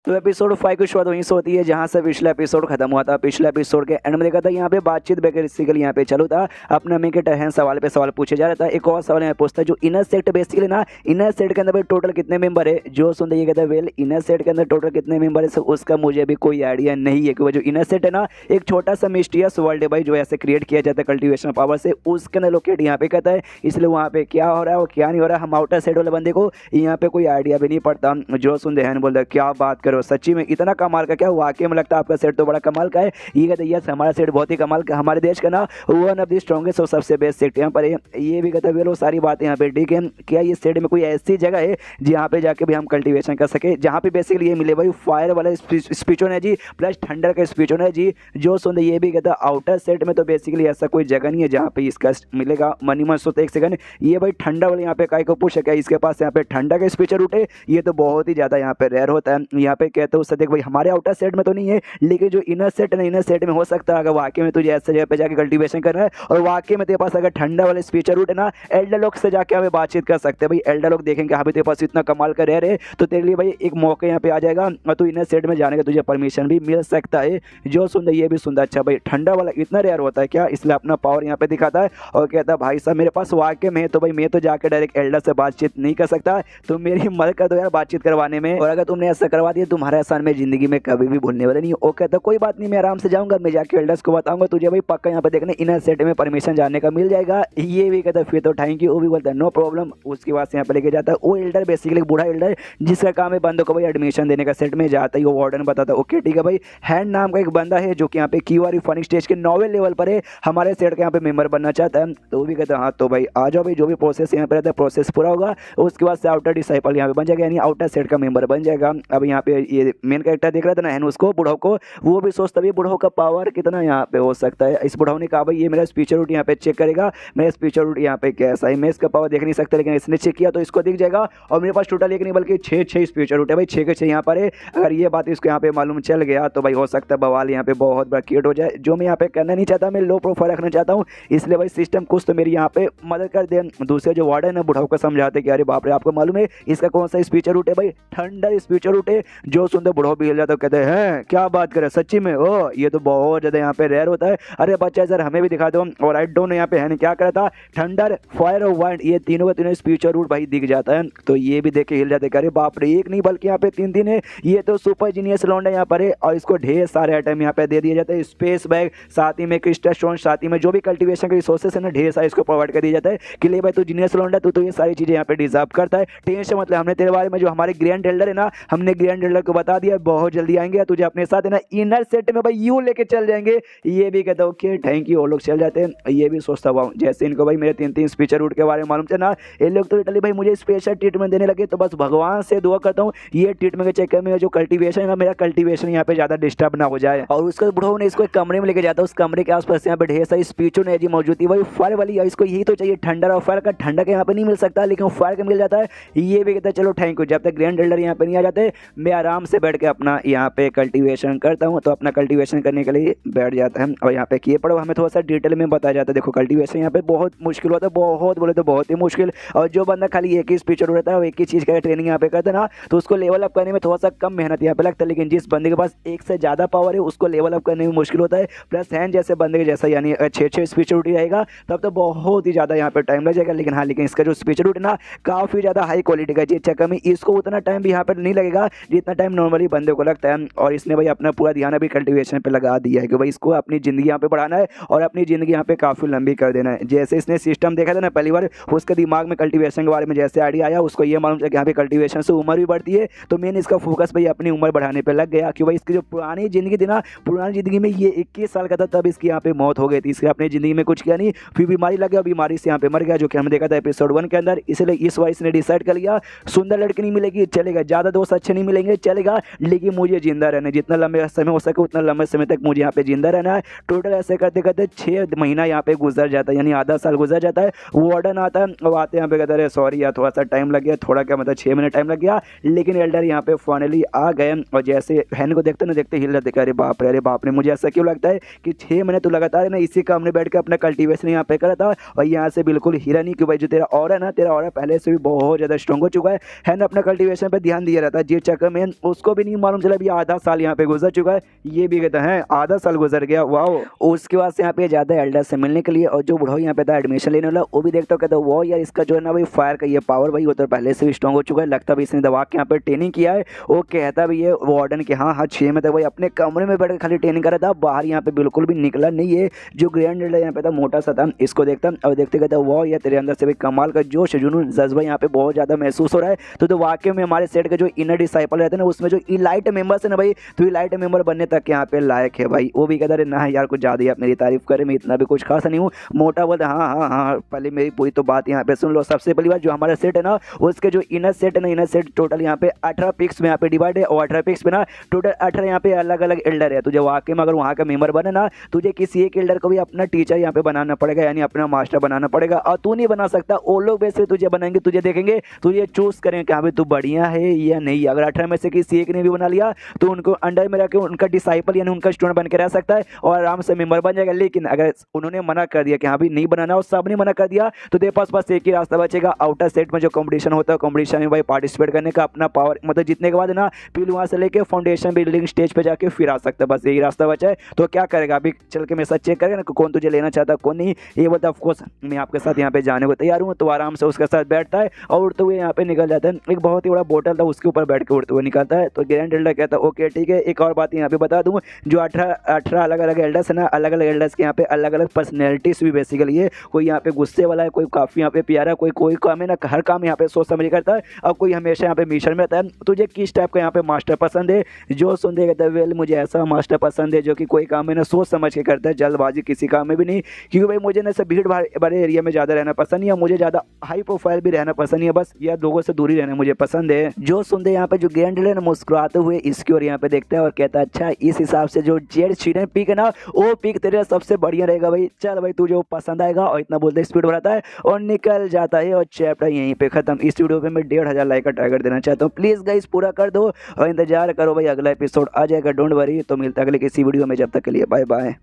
तो एपिसोड 5 की शुरुआत वहीं से होती है जहां से पिछला एपिसोड खत्म हुआ था। पिछले एपिसोड के एंड में देखा था यहाँ पे बातचीत बेसिकली यहाँ पे चालू था। अपना मेन कैरेक्टर हैन सवाल पे सवाल पूछे जा रहा था। एक और सवाल यहाँ पूछता है जो इनर सेट बेसिकली ना, इनर सेट के अंदर भाई टोटल कितने मेंबर है। जो सुनते ये कहता है वेल इनर सेट के अंदर टोटल कितने मेंबर है उसका मुझे अभी कोई आइडिया नहीं है, क्योंकि जो इनर सेट है ना एक छोटा सा मिस्टीरियस वर्ल्ड है भाई, जो ऐसे क्रिएट किया जाता है कल्टिवेशन पावर से, उसके अंदर लोकेट यहाँ पे कहता है। इसलिए वहाँ पे क्या हो रहा है और क्या नहीं हो रहा है हम आउटर सेट वाले बंदे को यहाँ पे कोई आइडिया भी नहीं पड़ता। जो सुनते हैं बोलते क्या बात करो, सच्ची में इतना कमाल का क्या वाकई में लगता है आपका सेट तो बड़ा कमाल का है। ये कहते हैं यस हमारा सेट बहुत ही कमाल का, हमारे देश का ना वन ऑफ द स्ट्रॉन्गेस्ट और सबसे बेस्ट सेट यहाँ पर है। ये भी कहते हैं वो सारी बातें यहाँ पे ठीक है। क्या ये सेट में कोई ऐसी जगह है जहाँ पे जाके भी हम कल्टीवेशन कर सके, जहाँ पे बेसिकली ये मिले भाई फायर वाला स्पीचोन है जी प्लस थंडर का स्पीचोन है जी। जो सुनते ये भी कहता है आउटर सेट में तो बेसिकली ऐसा कोई जगह नहीं है जहाँ पे इसका मिलेगा। मनी मन सोते एक सेकंड, ये भाई ठंडा वाले यहाँ पे काय को पूछ क्या इसके पास यहाँ पे ठंडा का स्पीचर उठे, ये तो बहुत ही ज्यादा यहाँ पे रेयर होता है। यहाँ पे कहते हो उससे देख भाई हमारे आउटर सेट में तो नहीं है, लेकिन जो इनर सेट है ना इनर सेट में हो सकता है। अगर वाकई में तुझे ऐसे जगह पे जाके कल्टीवेशन करना है और वाकई में तेरे पास अगर ठंडा वाले स्पीचर रूट है ना, एल्डर लोग से जाके हमें बातचीत कर सकते हैं भाई। एल्डर लोग देखेंगे हाँ भाई तेरे पास इतना कमाल का रह रहे तो तेरे लिए भाई एक मौका यहाँ पे आ जाएगा और तू इनर सेट में जाने का तुझे परमिशन भी मिल सकता है। जो सुनता ये भी सुनता अच्छा भाई ठंडा वाला इतना रेयर होता है क्या, इसलिए अपना पावर यहाँ पे दिखाता है और कहता है भाई साहब मेरे पास वाकई में तो भाई मैं तो जाकर डायरेक्ट एल्डर से बातचीत नहीं कर सकता, तो मेरी मदद कर दो यार बातचीत करवाने में, और अगर तुमने ऐसा करवा दिया तुम्हारा एहसान मैं जिंदगी में कभी भी भूलने वाला नहीं। वो कहता कोई बात नहीं मैं आराम से जाऊंगा, मैं जाके एल्डर्स को बताऊंगा तुझे भाई पक्का यहाँ पे देखने इनर सेट में परमिशन जाने का मिल जाएगा। ये भी कहता फिर तो थैंक यू, वो भी बोलता है नो प्रॉब्लम। उसके बाद यहाँ पे लेके जाता है वो एल्डर बेसिकली बूढ़ा एल्डर जिसका काम है बंदों को भाई एडमिशन देने का। सेट में जाता है वो वार्डन बताता है ओके ठीक है भाई हैंड नाम का एक बंदा है जो कि यहाँ पे क्यूआर फनिक स्टेज के 9वें लेवल पर है, हमारे सेट का यहाँ पे मेंबर बनना चाहता है। तो वो भी कहता है हाँ तो भाई आ जाओ भाई, जो भी प्रोसेस यहाँ पे रहता है प्रोसेस पूरा होगा उसके बाद से आउटर डिसाइपल यहाँ पे बन जाएगा, यानी आउटर सेट का मेंबर बन जाएगा। अब यहाँ पे ये मेन कैरेक्टर देख रहा था ना हैन उसको बुढ़ाओ को, वो भी सोचता है बुढ़ाओ का पावर कितना यहाँ पे हो सकता है। इस बुढ़ाओ ने कहा भाई ये मेरा स्पीचर रूट यहाँ पे चेक करेगा, मेरा स्पीचर रूट यहाँ पे कैसा है, मैं इसका पावर देख नहीं सकता, लेकिन इसने चेक किया तो इसको दिख जाएगा। और मेरे पास टोटल एक नहीं बल्कि 6 स्पीचर रूट है भाई, 6 के 6 यहाँ पर है। अगर ये बात इसको यहाँ पे मालूम चल गया तो भाई हो सकता है बवाल यहाँ पे बहुत बड़ा क्रिएट हो जाए, जो मैं यहाँ पे करना नहीं चाहता, मैं लो प्रोफाइल रखना चाहता हूँ। इसलिए भाई सिस्टम कुछ तो मेरी यहाँ पे मदद कर दे। दूसरे जो वार्डन है बुढ़ाओ को समझाते कि अरे बाप रे आपको मालूम है इसका कौन सा स्पीचर रूट है भाई, ठंडर स्पीचर रूट है। जो सुनते बुढ़ाओ भी हिल जाता तो कहते हैं क्या बात करे सच्ची में, ओ ये तो बहुत ज्यादा यहाँ पे रेयर होता है। अरे बच्चा सर हमें भी दिखा दो। और आई डोंट नो यहाँ पे है क्या करा था थंडर फायर और वाइंड ये तीनों का तीनों स्पीचर रूट भाई दिख जाता है। तो ये भी देख के हिल जाते अरे बाप रे एक नहीं बल्कि यहाँ पे 3 है, ये तो सुपर जीनियस लौंडा यहाँ पर है। और इसको ढेर सारे आइटम यहाँ पे दे दिए जाते हैं, स्पेस बैग साथ ही में क्रिस्टल स्टोन साथ ही में जो भी कल्टीवेशन के रिसोर्सेस है ना ढेर सारे इसको प्रोवाइड कर दिया जाता है कि ले भाई तू जीनियस लौंडा तू तो ये सारी चीजें यहाँ पे डिजर्व करता है। टेंशन मतलब हमने तेरे बारे में जो हमारे ग्रैंड एल्डर है ना हमने ग्रैंड एल्डर को बता दिया बहुत जल्दी आएंगे तुझे अपने साथ है ना इनर सेट में भाई यू लेके चल जाएंगे। ये भी कहता ओके थैंक यू, वो लोग चल जाते हैं। ये भी सोचता हुआ जैसे इनको भाई मेरे 3 स्पीचर रूट के बारे में मालूम चला ये लोग तो इटली भाई मुझे स्पेशल ट्रीटमेंट देने लगे। तो बस भगवान से दुआ करता हूँ ये ट्रीटमेंट के चक्कर में जो कल्टीवेशन है ना मेरा कल्टीवेशन यहाँ पे ज्यादा डिस्टर्ब ना हो जाए। और उसके बुढ़ाओ ने इसको एक कमरे में लेके जाता है, उस कमरे के आसपास यहाँ पे ढेर सारी स्पीचर है जी मौजूद थी भाई फायर वाली, इसको यही तो चाहिए ठंडर और फायर का। ठंडा का यहाँ पे नहीं मिल सकता लेकिन फायर का मिल जाता है। ये भी कहता है चलो थैंक यू, जब तक ग्रैंड एल्डर यहाँ पे नहीं आ जाते मैं आराम से बैठ के अपना यहाँ पे कल्टीवेशन करता हूँ। तो अपना कल्टीवेशन करने के लिए बैठ जाता है और यहाँ पे किए पड़ो हमें थोड़ा सा डिटेल में बताया जाता है। देखो कल्टीवेशन यहाँ पे बहुत मुश्किल होता है, बहुत बोले तो बहुत ही मुश्किल। और जो बंदा खाली एक ही स्पीचर रहता है एक ही चीज़ का ट्रेनिंग यहाँ पे करता है ना तो उसको लेवल अप करने में थोड़ा सा कम मेहनत यहाँ पे लगता है, लेकिन जिस बंदे के पास एक से ज़्यादा पावर है उसको लेवल अप करने में मुश्किल होता है। प्लस हैंड जैसे बंदे के जैसा यानी 6 स्पीचर रूट रहेगा तब तो बहुत ही ज़्यादा यहाँ पे टाइम लग जाएगा। लेकिन हाँ लेकिन इसका जो स्पीचर रूट है ना काफ़ी ज़्यादा हाई क्वालिटी का जिस चक्कर में इसको उतना टाइम भी यहाँ पर नहीं लगेगा जितना टाइम नॉर्मली बंदे को लगता है। और इसने भाई अपना पूरा ध्यान अभी कल्टीवेशन पे लगा दिया है कि भाई इसको अपनी ज़िंदगी यहाँ पे बढ़ाना है और अपनी ज़िंदगी यहाँ पे काफ़ी लंबी कर देना है। जैसे इसने सिस्टम देखा था ना पहली बार उसके दिमाग में कल्टीवेशन के बारे में जैसे आइडिया आया उसको ये मालूम था कि यहाँ पे कल्टीवेशन से उम्र भी बढ़ती है। तो मेन इसका फोकस भाई अपनी उम्र बढ़ाने पर लग गया कि भाई इसकी जो पुरानी ज़िंदगी थी ना पुरानी ज़िंदगी में ये 21 साल का था तब इसकी यहाँ पे मौत हो गई थी। इसके अपनी ज़िंदगी में कुछ किया नहीं, फिर बीमारी लग गया, बीमारी से यहाँ पे मर गया जो कि हमने देखा था एपिसोड 1 के अंदर। इसलिए इस बार इसने डिसाइड कर लिया सुंदर लड़की नहीं मिलेगी चलेगा, ज़्यादा दोस्त अच्छे नहीं मिलेंगे चलेगा, लेकिन मुझे जिंदा रहना है, जितना लंबे समय हो सके उतना लंबे समय तक मुझे यहाँ पे जिंदा रहना है। टोटल ऐसे करते करते 6 महीना यहाँ पे गुजर जाता है, यानी आधा साल गुजर जाता है। वार्डन आता है, अब आते यहाँ पे कहते हैं सॉरी यार थोड़ा सा टाइम लग गया, थोड़ा क्या मतलब 6 महीने टाइम लग गया, लेकिन एल्डर यहाँ पे फाइनली आ गए। और जैसे हैन को देखते ना देखते हिल जाते, अरे बाप रे, मुझे ऐसा क्यों लगता है कि 6 महीने तो लगातार ना इसी काम में बैठ के अपना कल्टीवेशन यहाँ पे करा था, और यहाँ से बिल्कुल हीरा नहीं क्यों भाई, जो तेरा ऑरा है ना, तेरा ऑरा पहले से भी बहुत ज़्यादा स्ट्रॉन्ग हो चुका है ना, अपना कल्टीवेशन पे ध्यान दिया रहता है, जिस चक्कर में उसको भी नहीं मालूम चला अभी आधा साल यहाँ पे गुजर चुका है। ये भी कहते हैं आधा साल गुजर गया, वाह। उसके बाद से यहाँ पे जाता है एल्डर से मिलने के लिए, और जो बुढ़ा यहाँ पे था एडमिशन लेने वाला, वो भी देखता हो कहता है वो यार इसका जो है ना भाई फायर का ये पावर भाई वो तो पहले से भी स्ट्रॉन्ग हो चुका है, लगता भी इसने दवा के यहाँ पे ट्रेनिंग किया है। वो कहता भी ये वार्डन के हाँ 6 में तक भाई अपने कमरे में बैठ के खाली ट्रेनिंग कर रहा था, बाहर यहाँ पे बिल्कुल भी निकला नहीं है। जो ग्रैंड एल्डर यहाँ पे था मोटा सा था, इसको देखता और देखते कहता वाह यार तेरे अंदर से भी कमाल का जोश जुनून जज्बा यहाँ पे बहुत ज़्यादा महसूस हो रहा है। तो वाकई में हमारे सेट के जो इनर डिसाइपल रहते हैं ना, उसमें जो इलाइट मेंबर्स है ना भाई, तो इलाइट मेंबर बनने तक यहाँ पे लायक है भाई। वो भी कहता है ना यार कुछ ज़्यादा ही आप मेरी तारीफ करें, मैं इतना भी कुछ खास नहीं हूँ। मोटा बोलता हाँ, पहले मेरी पूरी तो बात यहाँ पे सुन लो। सबसे पहली बात जो हमारा सेट है ना, उसके जो इनर सेट है ना, इनर सेट टोटल यहाँ पे 18 पिक्स में यहाँ पे डिवाइड है, और 18 पिक्स में ना टोटल 18 यहाँ पे अलग अलग एल्डर है। तुझे वाकई में अगर वहाँ का मेंबर बने ना, तुझे किसी एक एल्डर को भी अपना टीचर यहाँ पे बनाना पड़ेगा, यानी अपना मास्टर बनाना पड़ेगा। और तू नहीं बना सकता, वो लोग वैसे तुझे बनाएंगे, तुझे देखेंगे, तुझे चूज करेंगे कि हाँ भाई तू बढ़िया है या नहीं। अगर 18 में से किसी एक ने भी बना लिया तो उनको अंडर में रख के उनका डिसाइपल यानी उनका स्टूडेंट बन के रह सकता है और आराम से मेंबर बन जाएगा। लेकिन अगर उन्होंने मना कर दिया कि हाँ भाई नहीं बनाना, और सबने मना कर दिया, तो तेरे पास बस एक ही रास्ता बचेगा, आउटर सेट में जो कंपटीशन होता है कंपटीशन में भाई पार्टिसिपेट करने का, अपना पावर मतलब जीतने के बाद ना फिर वहाँ से लेके फाउंडेशन बिल्डिंग स्टेज पे जाके फिर आ सकता है, बस यही रास्ता बचा है। तो क्या करेगा अभी चल के मेरे साथ चेक करेगा ना कौन तुझे लेना चाहता है कौन नहीं। ये बोलता ऑफकोर्स मैं आपके साथ यहाँ पे जाने को तैयार हूँ। तो आराम से उसके साथ बैठता है और उड़ते हुए यहाँ पे निकल जाता है। एक बहुत ही बड़ा बोतल था उसके ऊपर बैठ के उड़ते हुए निकलता है। तो ग्रैंड एल्डर कहता है ओके ठीक है। एक और बात यहाँ पे बता दूँ, जो 18 अलग अलग एल्डर्स है ना, अलग अलग एल्डर्स के यहाँ पे अलग अलग पर्सनैलिटीज भी बेसिकली है। कोई यहाँ पे गुस्से वाला है, कोई काफ़ी यहाँ पे प्यारा, कोई काम है ना हर काम यहाँ पे सोच समझ करता है, और कोई हमेशा यहाँ पे मिशन में रहता है। तुझे किस टाइप का यहाँ पे मास्टर पसंद है? जो सुन दे कहता है वेल मुझे ऐसा मास्टर पसंद है जो कि कोई काम है ना सोच समझ के करता है, जल्दबाजी किसी काम में भी नहीं। क्योंकि भाई मुझे ना सब भीड़ बड़े एरिया में ज़्यादा रहना पसंद नहीं है, मुझे ज़्यादा हाई प्रोफाइल भी रहना पसंद नहीं है, बस या लोगों से दूरी रहना मुझे पसंद है। जो सुन दे यहाँ पे जो ग्रैंड एल्डर मुस्कुराते हुए इसकी ओर यहाँ पे देखता है और कहता है अच्छा इस हिसाब से जो जेड शीडन पीक है ना वो पीक तेरे सबसे बढ़िया रहेगा भाई, चल भाई तुझे वो पसंद आएगा। और इतना बोलते स्पीड बढ़ाता है और निकल जाता है और चैप्टर यहीं पे खत्म। इस वीडियो पे मैं 1500 लाइक का टारगेट देना चाहता हूँ, प्लीज़ गाइस पूरा कर दो और इंतजार करो भाई अगला एपिसोड आ जाएगा, डोंट वरी। तो मिलता है अगले किसी वीडियो में, जब तक के लिए बाय बाय।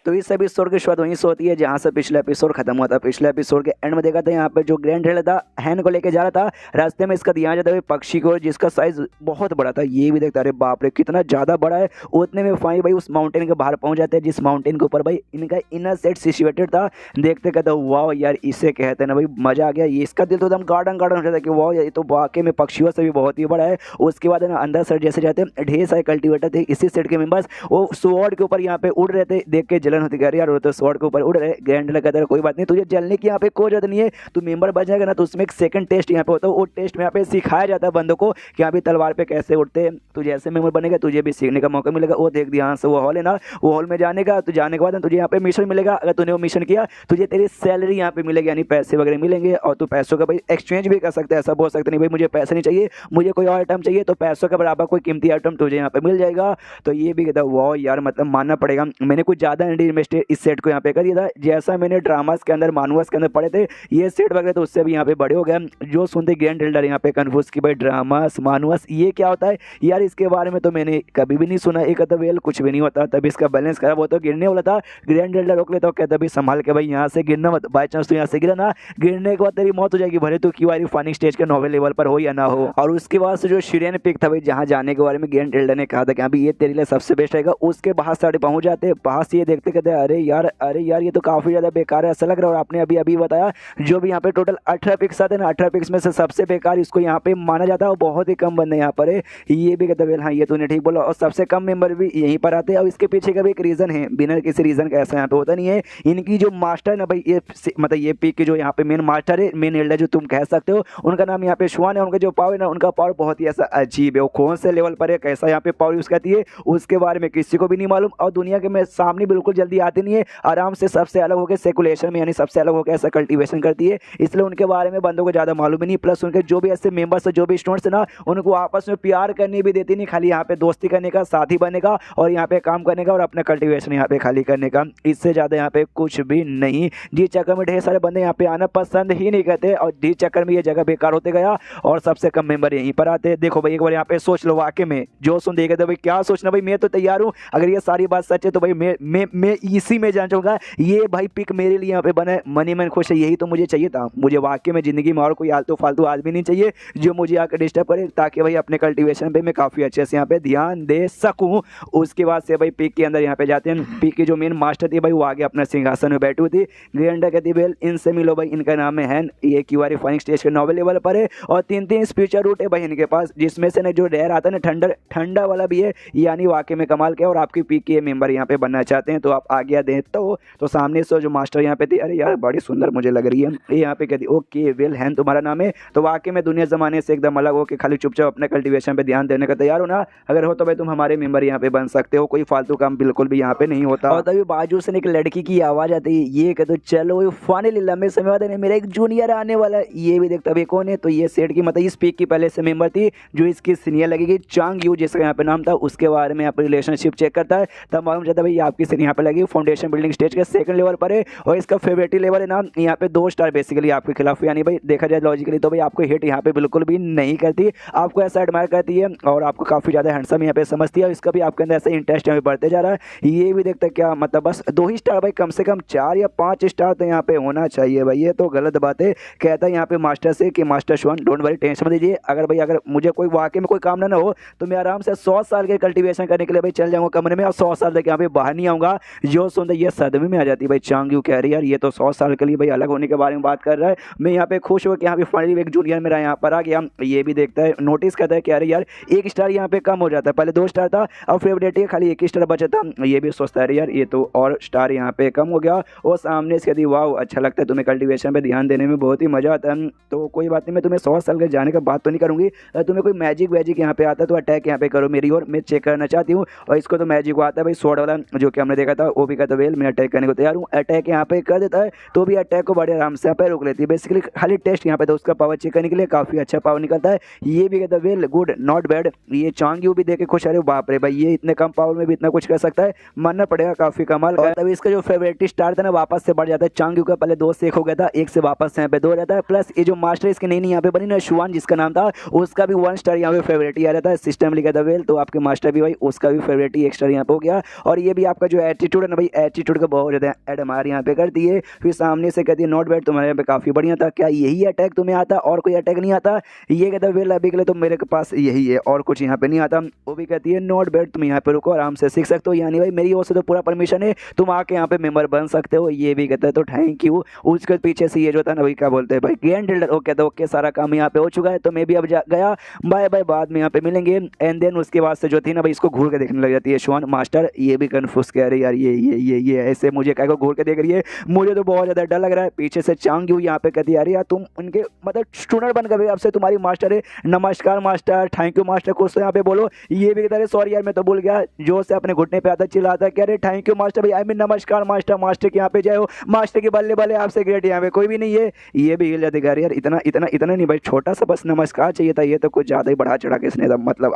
तो इस एपिसोड की शुरुआत वहीं से होती है जहाँ से पिछला एपिसोड खत्म हुआ था। पिछले एपिसोड के एंड में देखा था यहाँ पे जो ग्रैंड एल्डर था हैन को लेके जा रहा था, रास्ते में इसका ध्यान जाता है पक्षी को जिसका साइज बहुत बड़ा था। ये भी देखता अरे बाप रे कितना ज़्यादा बड़ा है। उतने में फाइनली भाई उस माउंटेन के बाहर पहुँच जाते हैं, जिस माउंटेन के ऊपर भाई इनका इनर सेट सिचुएटेड था। देखते कहता वाह यार इसे कहते हैं ना भाई मज़ा आ गया। ये इसका दिल तो एकदम गार्डन हो जाता है कि वाह ये तो वाकई में पक्षियों से भी बहुत ही बड़ा है। उसके बाद ना अंदर साइड जैसे जाते ढेर सारे कल्टिवेटर थे इसी सेट के मेंबर्स, वो स्वॉर्ड के ऊपर यहाँ पे उड़ रहे थे। देख के जलन होती है यार वो तो स्वॉर्ड के ऊपर उड़ रहे। ग्रैंड एल्डर कहता है कोई बात नहीं, तुझे जलने की यहाँ पे कोई जरूरत नहीं है, तू मेंबर बन जाएगा ना तो उसमें एक सेकंड टेस्ट यहाँ पे होता है। वो टेस्ट में यहाँ पे सिखाया जाता है बंदों को कि यहाँ पे तलवार पे कैसे उड़ते हैं। तू जैसे मेंबर बनेगा तुझे भी सीखने का मौका मिलेगा। वो देख ध्यान से वो हॉल है ना, वो हॉल में जाने का, तो जाने के बाद तुझे यहाँ पे मिशन मिलेगा। अगर तूने वो मिशन किया तुझे तेरी सैलरी यहाँ पे मिलेगी, यानी पैसे वगैरह मिलेंगे। और तू पैसों का भाई एक्सचेंज भी कर सकता है, ऐसा बोल सकते नहीं भाई मुझे पैसे नहीं चाहिए मुझे कोई और आइटम चाहिए, तो पैसों के बराबर कोई कीमती आइटम तुझे यहाँ पे मिल जाएगा। तो ये भी कहता वाह यार मतलब मानना पड़ेगा मैंने कुछ ज़्यादा इन्वेस्टेड इस सेट को यहाँ पे कर दिया था। जैसा मैंने ड्रामास के अंदर मानुअस के अंदर पढ़े थे ये सेट वगैरह तो उससे भी यहाँ पे बड़े हो गए। जो सुनते ग्रैंड एल्डर यहाँ पे कन्फ्यूज की भाई ड्रामास मानुअस ये क्या होता है यार, इसके बारे में तो मैंने कभी भी नहीं सुना। एक तो वेल कुछ भी नहीं होता, तभी इसका बैलेंस खराब होता, गिरने वाला था। ग्रैंड एल्डर रोक लेता कहता भी संभाल के भाई यहाँ से गिरना मत, बाई चांस तो यहाँ से गिरा ना गिरने के बाद तेरी मौत हो जाएगी, भले तू क्यों फाइनिंग स्टेज के नोवेल लेवल पर हो या ना हो। और उसके बाद से जो शीरेन पिक था भाई जहाँ जाने के बारे में ग्रैंड एल्डर ने कहा था कि अभी ये तेरे लिए सबसे बेस्ट रहेगा। उसके बाहर साढ़े पहुंच जाते, बाहर से ये देखते कहते अरे यार ये तो काफी ज्यादा बेकार है ऐसा लग रहा है। और आपने अभी बताया जो भी यहाँ पे टोटल 18 पिक्स आते हैं ना, 18 पिक्स में से सबसे बेकार इसको यहाँ पे माना जाता है और बहुत ही कम बंदे यहाँ पर है। ये भी कहते हाँ ये तूने ठीक बोला, और सबसे कम मेंबर भी यहीं पर आते हैं। और इसके पीछे का भी एक रीजन है, बिना किसी रीजन का ऐसा यहाँ पे होता नहीं है। इनकी जो मास्टर है ना भाई ये मतलब ये पिक के जो यहाँ पे मेन मास्टर है, मेन एल्डर जो तुम कह सकते हो, उनका नाम यहाँ पे शुआन है। उनका जो पावर है ना, उनका पावर बहुत ही ऐसा अजीब है। वो कौन से लेवल पर है, कैसा यहाँ पे पावर यूज करती है उसके बारे में किसी को भी नहीं मालूम। और दुनिया के में सामने बिल्कुल जल्दी आती नहीं है, आराम से सबसे अलग होकर सेकुलेशन में यानी सबसे अलग होकर ऐसा कल्टीवेशन करती है, इसलिए उनके बारे में बंदों को ज़्यादा मालूम ही नहीं। प्लस उनके जो भी ऐसे मेंबर्स जो भी स्टूडेंट्स ना, उनको आपस में प्यार करने भी देती नहीं, खाली यहाँ पे दोस्ती करने का, साथी बनने का और यहाँ पे काम करने का और अपना कल्टीवेशन यहाँ पे खाली करने का, इससे ज़्यादा यहाँ पे कुछ भी नहीं। जिस चक्कर में ढेर सारे बंदे यहाँ पे आना पसंद ही नहीं करते और जिस चक्कर में ये जगह बेकार होते गया और सबसे कम मेंबर यहीं पर आते। देखो भाई एक बार यहाँ पे सोच लो, वाकई में जो सुन देगा तो भाई क्या सोचना भाई, मैं तो तैयार हूँ, अगर ये सारी बात सच है तो भाई मैं इसी में जान जाऊँगा। ये भाई पिक मेरे लिए यहाँ पे बने, मनी मन खुश है, यही तो मुझे चाहिए था। मुझे वाकई में ज़िंदगी में और कोई आलतू फालतू आदमी नहीं चाहिए जो मुझे आकर डिस्टर्ब करे, ताकि भाई अपने कल्टीवेशन पे मैं काफ़ी अच्छे से यहाँ पे ध्यान दे सकूँ। उसके बाद से भाई पिक के अंदर यहाँ पे जाते हैं। पिक की जो मेन मास्टर थी भाई वो आगे अपने सिंहासन में बैठी हुई थी। ग्रैंडा कहती बेल इनसे मिलो भाई, इनका नाम है हैन, ये क्यूआर रिफाइनिंग स्टेज के नॉवल लेवल पर है और 3 स्पीचर रूट है भाई इनके पास, जिसमें से ना जो रेयर आता है ना ठंडा वाला भी है, यानी वाकई में कमाल के। और आपकी पिक के मेंबर यहाँ पे बनना चाहते हैं तो आप आज्ञा दें। तो सामने से जो मास्टर यहाँ पे थी, अरे यार बड़ी सुंदर मुझे लग रही है, ये यहाँ पे कहती ओके वेल हैन तुम्हारा नाम है, तो वाकई में दुनिया जमाने से एकदम अलग हो के खाली चुपचाप अपने कल्टीवेशन पे ध्यान देने का तैयार हो ना, अगर हो तो भाई तुम हमारे मेंबर यहाँ पे बन सकते हो, कोई फालतू काम बिल्कुल भी यहाँ पे नहीं होता। और तभी बाजू से एक लड़की की आवाज आती है, ये कहते चलो फाइनली लंबे समय बाद मेरा एक जूनियर आने वाला है। ये भी देखता भाई कौन है, तो ये सेट की मतलब इस पीक की पहले से मेंबर थी जो इसकी सीनियर लगेगी, चांग यू जिसका यहाँ पे नाम था। उसके बारे में यहाँ पे रिलेशनशिप चेक करता है, तब मालूम चलता है भाई आपकी सीनियर यहाँ पे लगी फाउंडेशन बिल्डिंग स्टेज के 2nd लेवल पर है और इसका फेवरेट लेवल है ना यहाँ पे 2 स्टार बेसिकली आपके खिलाफ, यानी भाई देखा जाए लॉजिकली तो भाई आपको हिट यहाँ पे बिल्कुल भी नहीं करती, आपको ऐसा एडमायर करती है और आपको काफ़ी ज़्यादा हैंडसम यहाँ पे समझती है। इसका भी आपके अंदर ऐसा इंटरेस्ट यहाँ पे बढ़ते जा रहा है। ये भी देखता है क्या मतलब बस 2 ही स्टार भाई, कम से कम 4 या 5 स्टार तो यहाँ पे होना चाहिए भाई, ये तो गलत बात है। कहता है यहाँ पे मास्टर से कि मास्टर श्वन डोंट वरी टेंशन मत लीजिए, अगर मुझे कोई वाकई में कोई काम ना हो तो मैं आराम से 100 साल के कल्टीवेशन करने के लिए भाई चल जाऊँगा कमरे में और 100 साल तक यहाँ पे बाहर नहीं आऊँगा। जो सुनते ये सदमे में आ जाती है भाई, चांग यू कह रही यार ये तो 100 साल के लिए भाई अलग होने के बारे में बात कर रहा है। मैं यहाँ पे खुश हो कि यहाँ पे फाइनली एक जूनियर मेरा यहाँ पर आ गया। ये भी देखता है, नोटिस करता है कि अरे यार 1 स्टार यहाँ पे कम हो जाता है, पहले 2 स्टार था अब फेवरेट है खाली 1 स्टार बचा था। ये भी सोचता है यार ये तो और स्टार यहाँ पे कम हो गया। और सामने से कहती वाह अच्छा लगता है तुम्हें कल्टीवेशन पे ध्यान देने में, बहुत ही मजा आता है। तो कोई बात नहीं, मैं तुम्हें 100 साल के जाने का बात तो नहीं करूँगी, तुम्हें कोई मैजिक वैजिक यहाँ पे आता है तो अटैक यहाँ पे करो मेरी और, मैं चेक करना चाहती हूँ। और इसको तो मैजिक आता है भाई, स्वॉर्ड वाला जो कि हमने देखा था, वो भी कहता वेल मैं अटैक करने को तैयार हूँ। अटैक यहाँ पे कर देता है तो भी अटैक को बड़े आराम से यहाँ पे रोक लेती है। बेसिकली खाली टेस्ट यहाँ पे तो उसका पावर चेक करने के लिए काफ़ी अच्छा पावर निकलता है। ये भी कहता है वेल गुड नॉट बैड। ये चांग यू भी देखे खुश, अरे बाप रे भाई ये इतने कम पावर में भी इतना कुछ कर सकता है, मानना पड़ेगा काफ़ी कमाल का। तभी इसका जो फेवरेट स्टार था ना वापस से बढ़ जाता है। चांग यू का पहले 2 से 1 हो गया था, 1 से वापस यहाँ पे 2 रहता है। प्लस ये जो मास्टर इसके नई यहाँ पे बनी ना शुआन जिसका नाम था, उसका भी 1 स्टार यहाँ पे फेवरेट ही आ रहता है। सिस्टम लिखा था वेल, तो आपके मास्टर भी भाई उसका भी फेवरेट ही 1 स्टार यहाँ पे हो गया। और ये भी आपका जो एटीट्यूड है ना भाई, एटीट्यूड का बहुत ज़्यादा एडमायर यहाँ पे करती है। फिर सामने से कहती है नॉट बैड तुम्हारे यहाँ पे काफ़ी बढ़िया था, क्या यही अटैक तुम्हें आता और कोई अटैक नहीं आता? ये कहता है वेल अभी के लिए तो मेरे पास यही है और कुछ यहाँ पे नहीं आता। वो भी कहती है नॉट बैड तुम यहाँ पे रुको आराम से सीख सकते हो, यानी भाई मेरी ओर से तो पूरा परमिशन है, तुम आके यहाँ पे मेंबर बन सकते हो। ये भी कहता है तो थैंक यू। उसके पीछे से ये जो था ना भाई क्या बोलते हैं भाई ग्रैंड लीडर, वो कहता है ओके सारा काम यहाँ पे हो चुका है तो मैं भी अब गया, बाय बाय, बाद में यहाँ पे मिलेंगे। एंड देन उसके बाद से जो थी ना भाई इसको घूर के देखने लग जाती है शुआन मास्टर। ये भी कन्फ्यूज कह रही यार ये ऐसे मुझे क्या घूर के देख रही है, मुझे तो बहुत ज़्यादा डर लग रहा है। पीछे से चांग यू यहाँ पे कहती है अरे यार तुम उनके मतलब स्टूडेंट बन गए, अब से तुम्हारी मास्टर है, नमस्कार मास्टर, थैंक यू मास्टर, कुछ तो यहाँ पे बोलो। ये भी कहता है सॉरी यार मैं तो भूल गया, जोर से अपने घुटने पे आता चिल्लाता कि अरे थैंक यू मास्टर भाई, आई मीन नमस्कार मास्टर, मास्टर के यहाँ पे जाओ, मास्टर के बल्ले बल्ले आपसे ग्रेट यहाँ पे कोई भी नहीं है। ये भी हिल जाती है यार इतना इतना इतना नहीं भाई, छोटा सा बस नमस्कार चाहिए था, ये तो कुछ ज़्यादा ही बढ़ा चढ़ा के इसने मतलब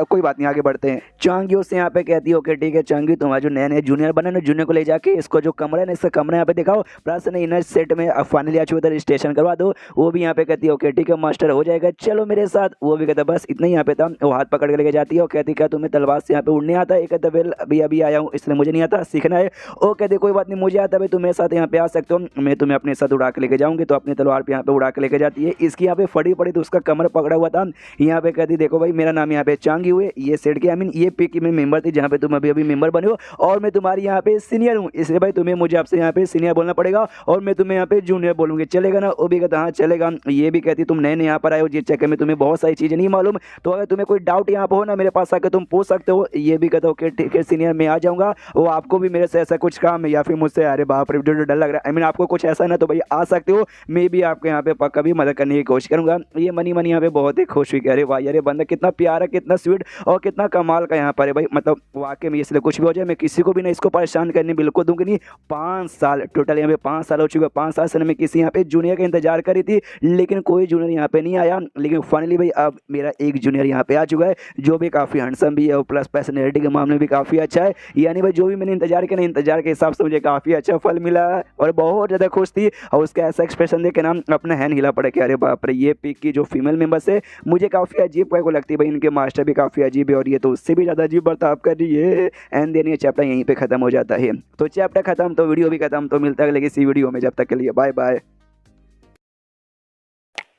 कोई बात नहीं आगे बढ़ते हैं। चांग यू से यहाँ पे कहती है ओके ठीक है चांग यू तुम्हारा जो नए जूनियर बना ना, जूनियर को ले जाके इसको जो कमरा है ना इसका कमरा यहाँ पे दिखाओ, प्लस ना इनर सेट में फाइनली आ चुका था रजिस्ट्रेशन करवा दो। वो भी यहाँ पे कहती है ओके ठीक है मास्टर हो जाएगा चलो मेरे साथ। वो भी कहता बस इतना ही यहाँ पे था। वो हाथ पकड़ के लेके जाती है और कहती क्या तुम्हें तलवार से यहाँ पे उड़ने आता है? एक कहता वेल अभी आया हूँ इसलिए मुझे नहीं आता, सीखना है। वो कहते कोई बात नहीं मुझे आता भाई, तुम मेरे साथ यहाँ पे आ सकते हो, मैं तुम्हें अपने साथ उड़ा के लेके जाऊँगी। तो अपनी तलवार पे यहाँ पे उड़ा के लेके जाती है। इसकी यहाँ पे फटी पड़ी तो उसका कमर पकड़ा हुआ था। यहाँ पे कहती देखो भाई मेरा नाम यहाँ पे चांग यू है, ये सेट के आई मीन ये पिक में मेंबर थी जहाँ पे तुम अभी मेंबर बने हो और मैं तुम्हारी यहाँ पे सीनियर हूँ, इसलिए भाई तुम्हें मुझे आपसे यहाँ पे सीनियर बोलना पड़ेगा और मैं तुम्हें यहाँ पे जूनियर बोलूँगी, चलेगा ना? वो भी कहता हाँ चलेगा। ये भी कहती तुम नए यहाँ पर आए हो जिस चक्कर में तुम्हें बहुत सारी चीज़ें नहीं मालूम, तो अगर तुम्हें कोई डाउट यहाँ पर हो ना मेरे पास आकर तुम पूछ सकते हो। ये भी कहता ओके ठीक है सीनियर मैं आ जाऊँगा, वो आपको भी मेरे से ऐसा कुछ काम है या फिर मुझसे अरे बाप रे डर लग रहा है, आई मीन आपको कुछ ऐसा ना तो भाई आ सकते हो, मैं भी आपके यहाँ पे पक्का भी मदद करने की कोशिश करूँगा। ये मनी यहाँ पे बहुत ही खुश हुई, कह रहे भाई यार बंदा कितना प्यारा कितना स्वीट और कितना कमाल का यहाँ पर है भाई, मतलब वाकई में इसलिए कुछ भी हो जाए मैं किसी को भी नहीं मैंने इसको परेशान करने बिल्कुल दूंगी नहीं। 5 साल टोटल यहाँ पे 5 साल हो चुके हैं। 5 साल से मैं किसी यहाँ पे जूनियर का इंतजार करी थी, लेकिन कोई जूनियर यहाँ पे नहीं आया। लेकिन फाइनली भाई अब मेरा एक जूनियर यहाँ पे आ चुका है, जो भी काफ़ी हैंडसम भी है और प्लस पर्सनैलिटी के मामले में भी काफ़ी अच्छा है। यानी भाई जो भी मैंने इंतजार किया ना, इंतजार के हिसाब से मुझे काफ़ी अच्छा फल मिला और बहुत ज़्यादा खुश थी। और उसका ऐसा एक्सप्रेशन देख के ना अपना हैंड हिला पड़ा कि अरे बाप रे, ये पिक की जो फीमेल मेंबर्स है मुझे काफ़ी अजीब को लगती है भाई, इनके मास्टर भी काफ़ी अजीब है और ये तो उससे भी ज़्यादा अजीब बर्ताव कर रही है। एंड देन ये चैप्टर यहीं पे खत्म हो जाता है। तो चैप्टर खत्म तो वीडियो भी खत्म। तो मिलता है अगले किसी वीडियो में, जब तक के लिए बाय बाय।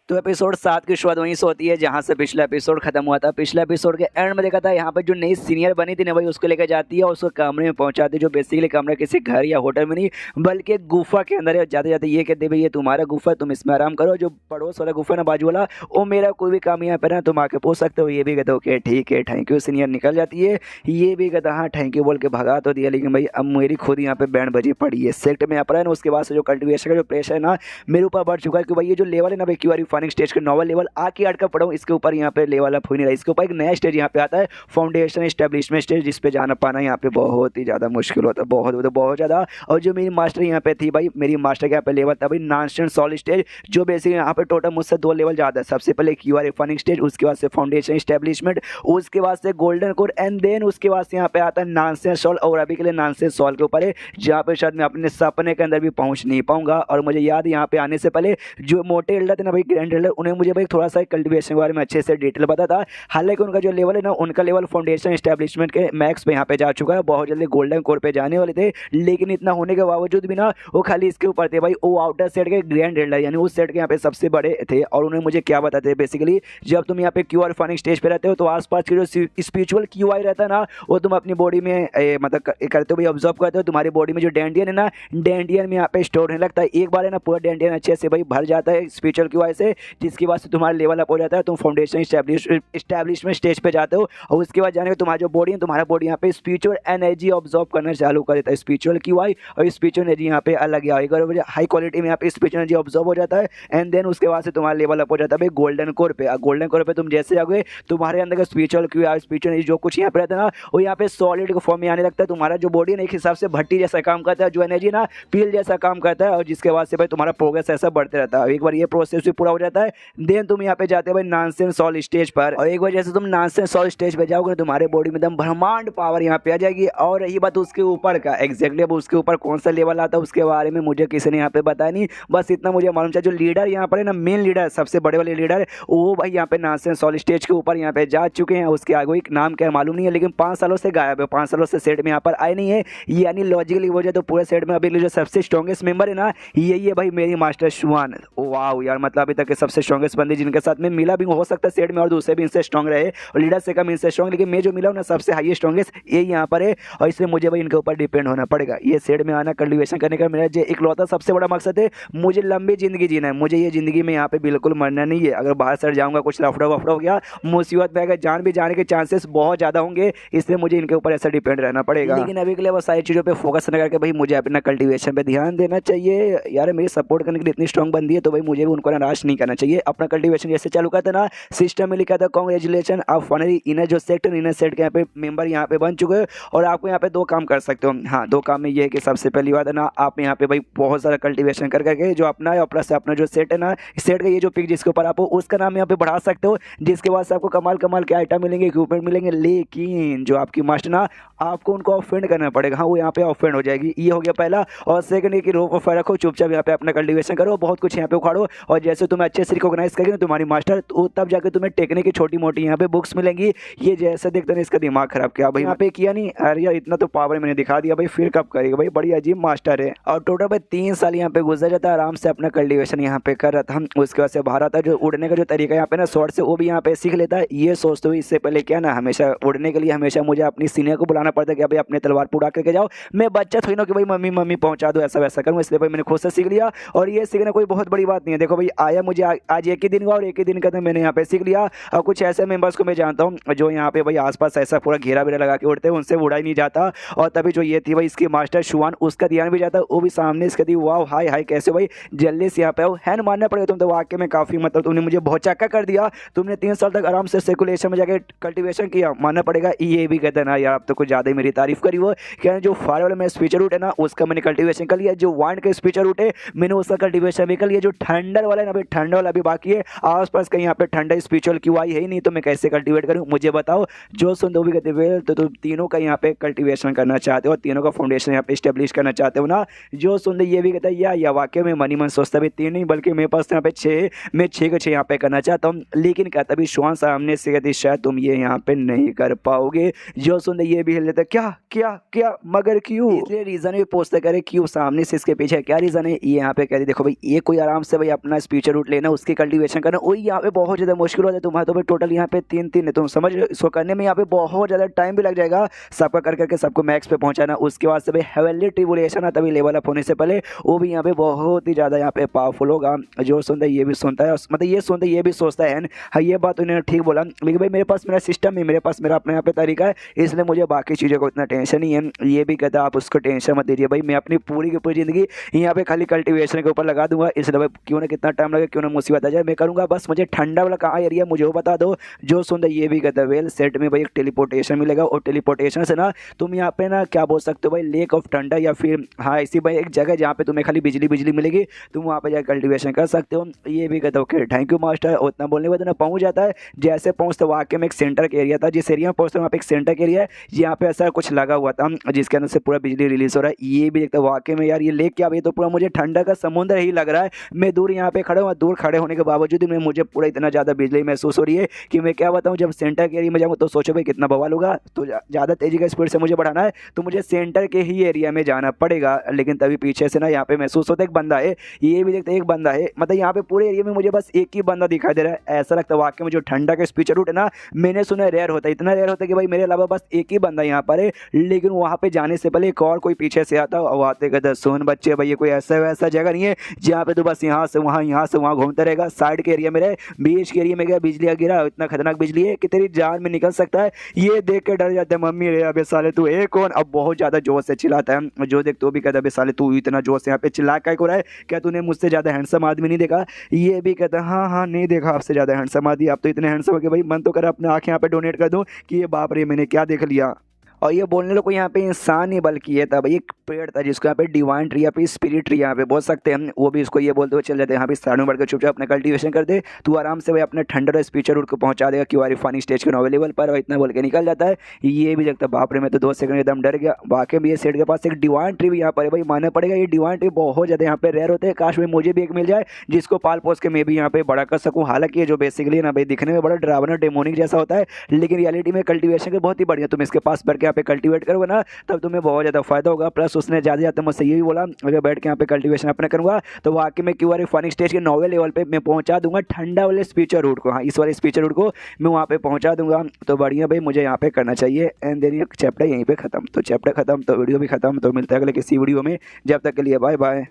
तो एपिसोड 7 की शुरुआत वहीं से होती है जहां से पिछला एपिसोड खत्म हुआ था। पिछला एपिसोड के एंड में देखा था यहाँ पर जो नई सीनियर बनी थी ना भाई, उसको लेकर जाती है और उसको कमरे में पहुंचाती है, जो बेसिकली कमरा किसी घर या होटल में नहीं बल्कि एक गुफा के अंदर है। जाते जाते ये कहते भाई ये तुम्हारा गुफा है, तुम इसमें आराम करो। जो पड़ोस वाला गुफा है ना बाजू वाला, वो मेरा कोई भी काम यहाँ पर ना तुम आके पूछ सकते हो। ये भी कहते ओके ठीक है थैंक यू। सीनियर निकल जाती है, ये भी कहता हाँ थैंक यू बोल के भगा तो दिया। लेकिन भाई अब मेरी खुद यहाँ पे बैंड बजी पड़ी है। सेक्ट में यहाँ पर है ना, उसके बाद से जो कल्टिवेशन का जो प्रेशर है ना मेरे ऊपर बढ़ चुका है कि भाई ये जो लेवल है ना भाई क्यू आर रिफाइनिंग स्टेज का नॉवल आके अटका पड़ा हूं। इसके ऊपर यहाँ पे लेवल अप हो नहीं रहा। इसके ऊपर एक नया स्टेज यहाँ पे आता है, फाउंडेशन एस्टेब्लिशमेंट स्टेज, जिस पे जाना पाना यहाँ पे बहुत ही ज़्यादा मुश्किल होता है, बहुत ज़्यादा। और जो मेरी मास्टर यहाँ पे थी भाई, मेरी मास्टर के यहाँ पे लेवल था भाई नॉनस्टेंट सॉलिड स्टेज, जो बेसिकली यहाँ पे टोटल मुझसे 2 लेवल ज़्यादा है। सबसे पहले क्यू आर रिफाइनिंग स्टेज, उसके बाद से फाउंडेशन एस्टेब्लिशमेंट, उसके बाद से गोल्डन कोर, एंड देन उसके बाद से यहाँ पे आता है नॉनसेंट सॉल। और अभी के लिए नॉनसेंट सॉल के ऊपर है, जहाँ पे शायद मैं अपने सपने के अंदर भी पहुँच नहीं पाऊंगा। और मुझे याद यहाँ पे आने से पहले जो मोटे एल्डर थे ना भाई, ग्रैंड एल्डर, उन्हें मुझे भाई थोड़ा सा कल्टिवेशन के बारे में अच्छे से डिटेल पता था। हालांकि उनका जो लेवल है ना, उनका लेवल फाउंडेशन एस्टेब्लिशमेंट के मैक्स पे यहाँ पे जा चुका है, बहुत जल्दी गोल्डन कोर पे जाने वाले थे। लेकिन इतना होने के बावजूद भी ना वो खाली इसके ऊपर थे भाई, वो आउटर सेट के ग्रैंड एल्डर यानी उस सेट के यहाँ पे सबसे बड़े थे। और उन्हें मुझे क्या बताते बेसिकली, जब तुम यहाँ पे क्यू आर फाइनिंग स्टेज पे रहते हो तो आसपास की जो स्पिरिचुअल क्यू आई रहता है ना, वो तुम अपनी बॉडी में मतलब करते हो भाई, ऑब्जर्व करते हो। तुम्हारी बॉडी में जो डेंडियन है ना, डेंडियन में यहाँ पे स्टोर होने लगता है। एक बार है ना पूरा डेंडियन अच्छे से भाई भर जाता है स्पिरिचुअल क्यू आई से, जिसकी वजह से तुम्हारा लेवल अप हो जाता है। तुम फाउंडेशन एस्टैब्लिशमेंट स्टेज पे जाते हो और उसके बाद जाने के तुम्हारा जो बॉडी है, तुम्हारा बॉडी यहाँ पे स्पिरिचुअल एनर्जी ऑब्जॉर्व करना चालू कर देता है। स्पिरिचुअल क्यू आई और स्पिरिचुअल एनर्जी यहाँ पे अलग आएगा, हाई क्वालिटी में यहाँ पे स्पिरिचुअल एनर्जी ऑब्जॉर्व हो जाता है। एंड देन उसके बाद से तुम्हारा लेवल अप हो जाता है भाई गोल्डन कोर पे। गोल्डन कोर पे तुम जैसे जाओगे, तुम्हारे अंदर का spiritual Q I, spiritual energy जो कुछ यहाँ पे रहता है ना, वो यहाँ पे सॉलिड के फॉर्म में आने लगता है। तुम्हारा जो बॉडी है एक हिसाब से भट्टी जैसा काम करता है, जो एनर्जी ना पील जैसा काम करता है। और जिसके बाद से भाई तुम्हारा प्रोग्रेस ऐसा बढ़ते रहता है। एक बार ये प्रोसेस भी पूरा हो जाता है, देन तुम यहाँ पे जाते हो भाई नॉनसेंस सॉल स्टेज पर। और एक बार जैसे तुम नॉनसेंस सॉल स्टेज पे जाओगे, तुम्हारे बॉडी में एकदम ब्रह्मांड पावर यहाँ पे आ जाएगी। और रही बात उसके ऊपर का, एग्जैक्टली अब उसके ऊपर कौन सा लेवल आता है उसके बारे में मुझे किसी ने यहाँ पे बताया नहीं। बस इतना मुझे मालूम था, जो लीडर यहाँ पर है ना, मेन लीडर सबसे बड़े वाले लीडर, वो भाई यहाँ पे नॉनसेंस सॉल स्टेज के ऊपर यहाँ पे जा चुके हैं। उसके आगे एक नाम क्या मालूम नहीं है, लेकिन 5 सालों से गायब है, 5 सालों से सेट में यहाँ पर आए नहीं है। यानी लॉजिकली वजह तो पूरे सेट में अभी जो सबसे स्ट्रॉन्गेस्ट मेंबर है ना, यही है भाई मेरी मास्टर शुआन। वाह यार, मतलब अभी तक के सबसे स्ट्रॉन्गेस्ट बंदी जिनके साथ में मिला भी हो सकता है सेट में और दूसरे भी इनसे स्ट्रॉन्ग रहे और लीडर से कम इनसे स्ट्रॉन्ग, लेकिन मैं जो मिला हूं ना सबसे हाईएस्ट स्ट्रॉन्गेस्ट ये यहाँ पर है। और इसलिए मुझे भाई इनके ऊपर डिपेंड होना पड़ेगा। ये सेट में आना, कल्टिवेशन करने का मेरा जो इकलौता सबसे बड़ा मकसद है, मुझे लंबी जिंदगी जीना है। मुझे ये जिंदगी में यहाँ पे बिल्कुल मरना नहीं है। अगर बाहर सड़ जाऊंगा, कुछ लफड़ा वफड़ा हो गया, मुसीबत में अगर जान भी जाने के चांसेस बहुत ज़्यादा होंगे, इसलिए मुझे इनके ऊपर ऐसा डिपेंड रहना पड़ेगा। लेकिन अभी के लिए वो सारी चीज़ों पर फोकस न करके भाई मुझे अपना कल्टिवेशन पर ध्यान देना चाहिए। यार मेरी सपोर्ट करने के लिए इतनी स्ट्रॉन्ग बंदी है, तो भाई मुझे भी उनको निराश नहीं करना चाहिए। अपना कल्टिवेशन जैसे चालू करते ना, सिस्टम में लिखा था कांग्रेचुलेशन आप फाइनली इनर जो सेक्टर इनर सेट के यहाँ पे मेंबर यहाँ पे बन चुके हो। और आपको यहाँ पे 2 काम कर सकते हो। हाँ, 2 काम में ये है कि सबसे पहली बात है ना, आप यहाँ पे भाई बहुत सारा कल्टिवेशन कर करके जो अपना है, प्लस अपना जो सेट है ना, सेट का ये जो पिक जिसके ऊपर आप हो उसका नाम यहाँ पे बढ़ा सकते हो, जिसके बाद से आपको कमाल कमाल के आइटम मिलेंगे, इक्विपमेंट मिलेंगे। लेकिन जो आपकी मास्टर ना, आपको उनको ऑफेंड करना पड़ेगा। हाँ, वो यहाँ पे ऑफेंड हो जाएगी। ये हो गया पहला। और सेकंड है कि रोक ऑफ रखो, चुपचाप यहाँ पे अपना कल्टिवेशन करो, बहुत कुछ यहाँ पे उखाड़ो। और जैसे तुम्हें अच्छे से रिकॉग्नाइज करेंगे ना तुम्हारी मास्टर, तो तब जाकर तुम्हें टेकने की छोटी मोटी यहाँ पे बुक्स मिलेंगी। ये जैसे देखते हैं इसका दिमाग खराब किया भाई, यहाँ पे किया नहीं। अरे यार इतना तो पावर मैंने दिखा दिया भाई, फिर कब करेगा भाई, बड़ी अजीब मास्टर है। और टोटल भाई 3 साल यहाँ पे गुजर जाता है, आराम से अपना कल्टिवेशन यहाँ पे कर रहा था। उसके बाद से बाहर आता है, जो उड़ने का जो तरीका यहाँ पे ना शॉर्ट से, वो भी यहाँ पे सीख लेता है। ये सोचते हुए इससे पहले क्या ना, हमेशा उड़ने के लिए हमेशा मुझे अपनी सीनियर को बुलाना पड़ता है कि भाई अपने तलवार उड़ा करके जाओ। मैं बच्चा थोड़ी ना कि भाई मम्मी मम्मी पहुंचा दो, ऐसा वैसा करूँ। इसलिए भाई मैंने खुद से सीख लिया। और ये सीखना कोई बहुत बड़ी बात नहीं है। देखो भाई आया मुझे मुझे आज एक ही दिन हुआ और एक ही दिन का तो मैंने यहाँ पे सीख लिया। और कुछ ऐसे मेंबर्स को मैं जानता हूँ जो यहाँ पे भाई आसपास ऐसा पूरा घेरा वेरा लगा के उड़ते हैं, उनसे उड़ा ही नहीं जाता। और तभी जो ये थी भाई इसकी मास्टर शुआन, उसका ध्यान भी जाता, वो भी सामने इसके दी। वाह हाय हाय कैसे भाई जल्दी से यहाँ पे हैन मानना पड़ेगा तुम तो वाकई में काफ़ी, मतलब तुमने मुझे बहुत चक्का कर दिया। तुमने 3 साल तक आराम से सर्कुलेशन में जाके कल्टीवेशन किया, मानना पड़ेगा। ये भी कहते ना यार आप तो कुछ ज़्यादा ही मेरी तारीफ करी। वो क्या जो फायर वाला मेरा स्पीचर रूट है ना उसका मैंने कल्टीवेशन कर लिया, जो वाइंड का स्पीचर रूट है मैंने उसका कल्टीवेशन भी कर लिया, जो ठंडर वाला है ना भाई ठंडर वाला अभी बाकी है। आसपास कहीं यहाँ पे ठंडा स्पीचुअल क्यों आई है ही नहीं, तो मैं कैसे कल्टीवेट करूँ मुझे बताओ। जो सुन दो भी कहते हुए तो तुम तीनों का यहाँ पे कल्टीवेशन करना चाहते हो, तीनों का फाउंडेशन यहाँ पे स्टेब्लिश करना चाहते हो ना। जो सुन दे ये भी कहता है या वाकई में मनी मन सोचता भी 3 नहीं बल्कि मेरे पास यहाँ पे 6, मैं 6 के 6 यहाँ पे करना चाहता हूँ। लेकिन कहता भी श्वान सामने से कहती शायद तुम ये यहाँ पे नहीं कर पाओगे। जो सुन दे ये भी हिल लेता क्या क्या क्या मगर क्यों, इसलिए रीजन भी पूछते करे क्यों सामने से इसके पीछे क्या रीजन है। ये यहाँ पे कहती देखो भाई ये कोई आराम से भाई अपना स्पीचर रूट लेना उसकी कल्टीवेशन करना वही यहाँ पे बहुत ज़्यादा मुश्किल हो जाता है। तुम्हारा तो भाई टोटल यहाँ पे 3 है, तुम समझ रहे हो। इसको करने में यहाँ पे बहुत ज़्यादा टाइम भी लग जाएगा, सबका कर करके सबको मैक्स पे पहुँचाना। उसके बाद से भाई हेवनली ट्रिबुलेशन आता तभी लेवल अप होने से पहले वो भी यहाँ पे बहुत ही ज़्यादा यहाँ पे पावरफुल होगा। जो सुनता है ये भी सुनता है, मतलब ये सुनता है ये भी सोचता है। हाँ ये बात उन्होंने ठीक बोला, लेकिन भाई मेरे पास मेरा सिस्टम है, मेरे पास मेरा अपने यहाँ पे तरीका है, इसलिए मुझे बाकी चीज़ों को इतना टेंशन नहीं है। ये भी कहता है आप उसको टेंशन मत दीजिए भाई, मैं अपनी पूरी की पूरी ज़िंदगी यहाँ पे खाली कल्टीवेशन के ऊपर लगा दूंगा। इसलिए भाई क्यों ना कितना टाइम लगे क्यों ना मुसीबत आ जाए मैं करूँगा, बस मुझे ठंडा वाला कहाँ एरिया मुझे वो बता दो। जो सुनता है ये भी कहता है वेल सेट में भाई एक टेलीपोर्टेशन मिलेगा और टेलीपोर्टेशन से ना तुम यहाँ पे ना क्या बोल सकते हो भाई लेक ऑफ ठंडा या फिर हाँ ऐसी भाई एक जगह जहाँ पे तुम्हें खाली बिजली बिजली मिलेगी, तुम वहाँ पे जाकर कल्टीवेशन कर सकते हो। ये भी कहता है ओके थैंक यू मास्टर। उतना बोलने के बाद ना पहुँच जाता है। जैसे पहुँचते वाकई में एक सेंटर का एरिया था, जिस एरिया में पहुँचते वहाँ पे एक सेंटर का एरिया है यहाँ पे ऐसा कुछ लगा हुआ था जिसके अंदर से पूरा बिजली रिलीज हो रहा है। ये भी देखता वाकई में यार ये लेक क्या भाई तो पूरा मुझे ठंडा का समुद्र ही लग रहा है। मैं दूर यहाँ पे खड़ा हूँ, दूर खड़े होने के बावजूद भी मुझे पूरा इतना ज़्यादा बिजली महसूस हो रही है कि मैं क्या बताऊँ। जब सेंटर के एरिया में जाऊँ तो सोचो भाई कितना बवाल होगा। तो ज़्यादा तेजी का स्पीड से मुझे बढ़ाना है तो मुझे सेंटर के ही एरिया में जाना पड़ेगा। लेकिन तभी पीछे से ना यहाँ पे महसूस होता है एक बंदा है, ये भी देखते एक बंदा है, मतलब यहाँ पे पूरे एरिया में मुझे बस एक ही बंदा दिखाई दे रहा है। ऐसा लगता है वाकई में जो ठंडा का स्पीचर रूट है ना मैंने सुना रेयर होता है, इतना रेयर होता है कि भाई मेरे अलावा बस एक ही बंदा यहाँ पर है। लेकिन वहाँ पे जाने से पहले एक और कोई पीछे से आता और आते कहते सुन बच्चे भाई ये कोई ऐसा वैसा जगह नहीं है जहाँ पे तो बस यहाँ से वहाँ घूमता रहेगा। साइड के एरिया में रहे, बीच के एरिया में गया बिजली गिरा, इतना खतरनाक बिजली है कि तेरी जान में निकल सकता है। ये देख के डर जाते हैं मम्मी रे अबे साले तू एक कौन। अब बहुत ज़्यादा जोर से चिल्लाता है। जो देख तो भी कहता है अबे साले तू इतना जोर से यहाँ पे चिल्ला क्या हो रहा है, क्या तूने मुझसे ज़्यादा हैंडसम आदमी नहीं देखा। ये भी कहता है हाँ नहीं देखा आपसे ज़्यादा हैंडसम आदमी, आप तो इतने हैंडसम हो कि भाई मन तो कर अपने आँखें यहाँ पे डोनेट कर दूँ कि ये बाप रे मैंने क्या देख लिया। और ये बोलने लोग को यहाँ पे इंसान नहीं बल्कि ये था भाई एक पेड़ था जिसको यहाँ पे डिवाइन ट्री या फिर स्पिरिट ट्री यहाँ पे बोल सकते हैं। वो भी इसको ये बोलते हुए चल जाते हैं यहाँ पे साइड में बढ़ कर चुपचाप अपने कल्टीवेशन कर दे, तू आराम से भाई अपने ठंडर स्पीचर रूट को पहुँचा देगा क्यों रिफाइनिंग स्टेज के नॉवे लेवल पर, इतना बोल के निकल जाता है। ये भी लगता है बाप रे मैं तो 2 सेकंड एकदम डर गया। वाकई में ये सेट के पास एक डिवाइन ट्री भी यहाँ पर है भाई, मानना पड़ेगा ये डिवाइन ट्री बहुत ज़्यादा यहाँ पे रेयर होते हैं। काश में मुझे भी एक मिल जाए जिसको पाल पोस के मैं भी यहाँ पे बड़ा कर सकूँ। हालांकि ये जो बेसिकली ना भाई दिखने में बड़ा डरावना डेमोनिक जैसा होता है, लेकिन रियलिटी में कल्टीवेशन के बहुत ही बढ़िया। तुम इसके पास बढ़ के यहाँ पे कल्टीवेट करोगे ना तब तुम्हें बहुत ज़्यादा फायदा होगा। प्लस उसने ज़्यादा मुझसे ये भी बोला अगर बैठ के यहाँ पे कल्टीवेशन अपना करूँगा तो वाकई में क्यों रिफाइनिंग स्टेज के 9वें लेवल पे मैं पहुँचा दूंगा ठंडा वाले स्पीचर रूट को। हाँ इस वाले स्पीचर रूट को मैं वहाँ पे पहुँचा दूंगा। तो बढ़िया भाई मुझे यहाँ पे करना चाहिए। एंड देन ये चैप्टर यहीं पे खत्म। तो चैप्टर खत्म तो वीडियो भी खत्म। तो मिलता है अगले किसी वीडियो में, जब तक के लिए बाय बाय।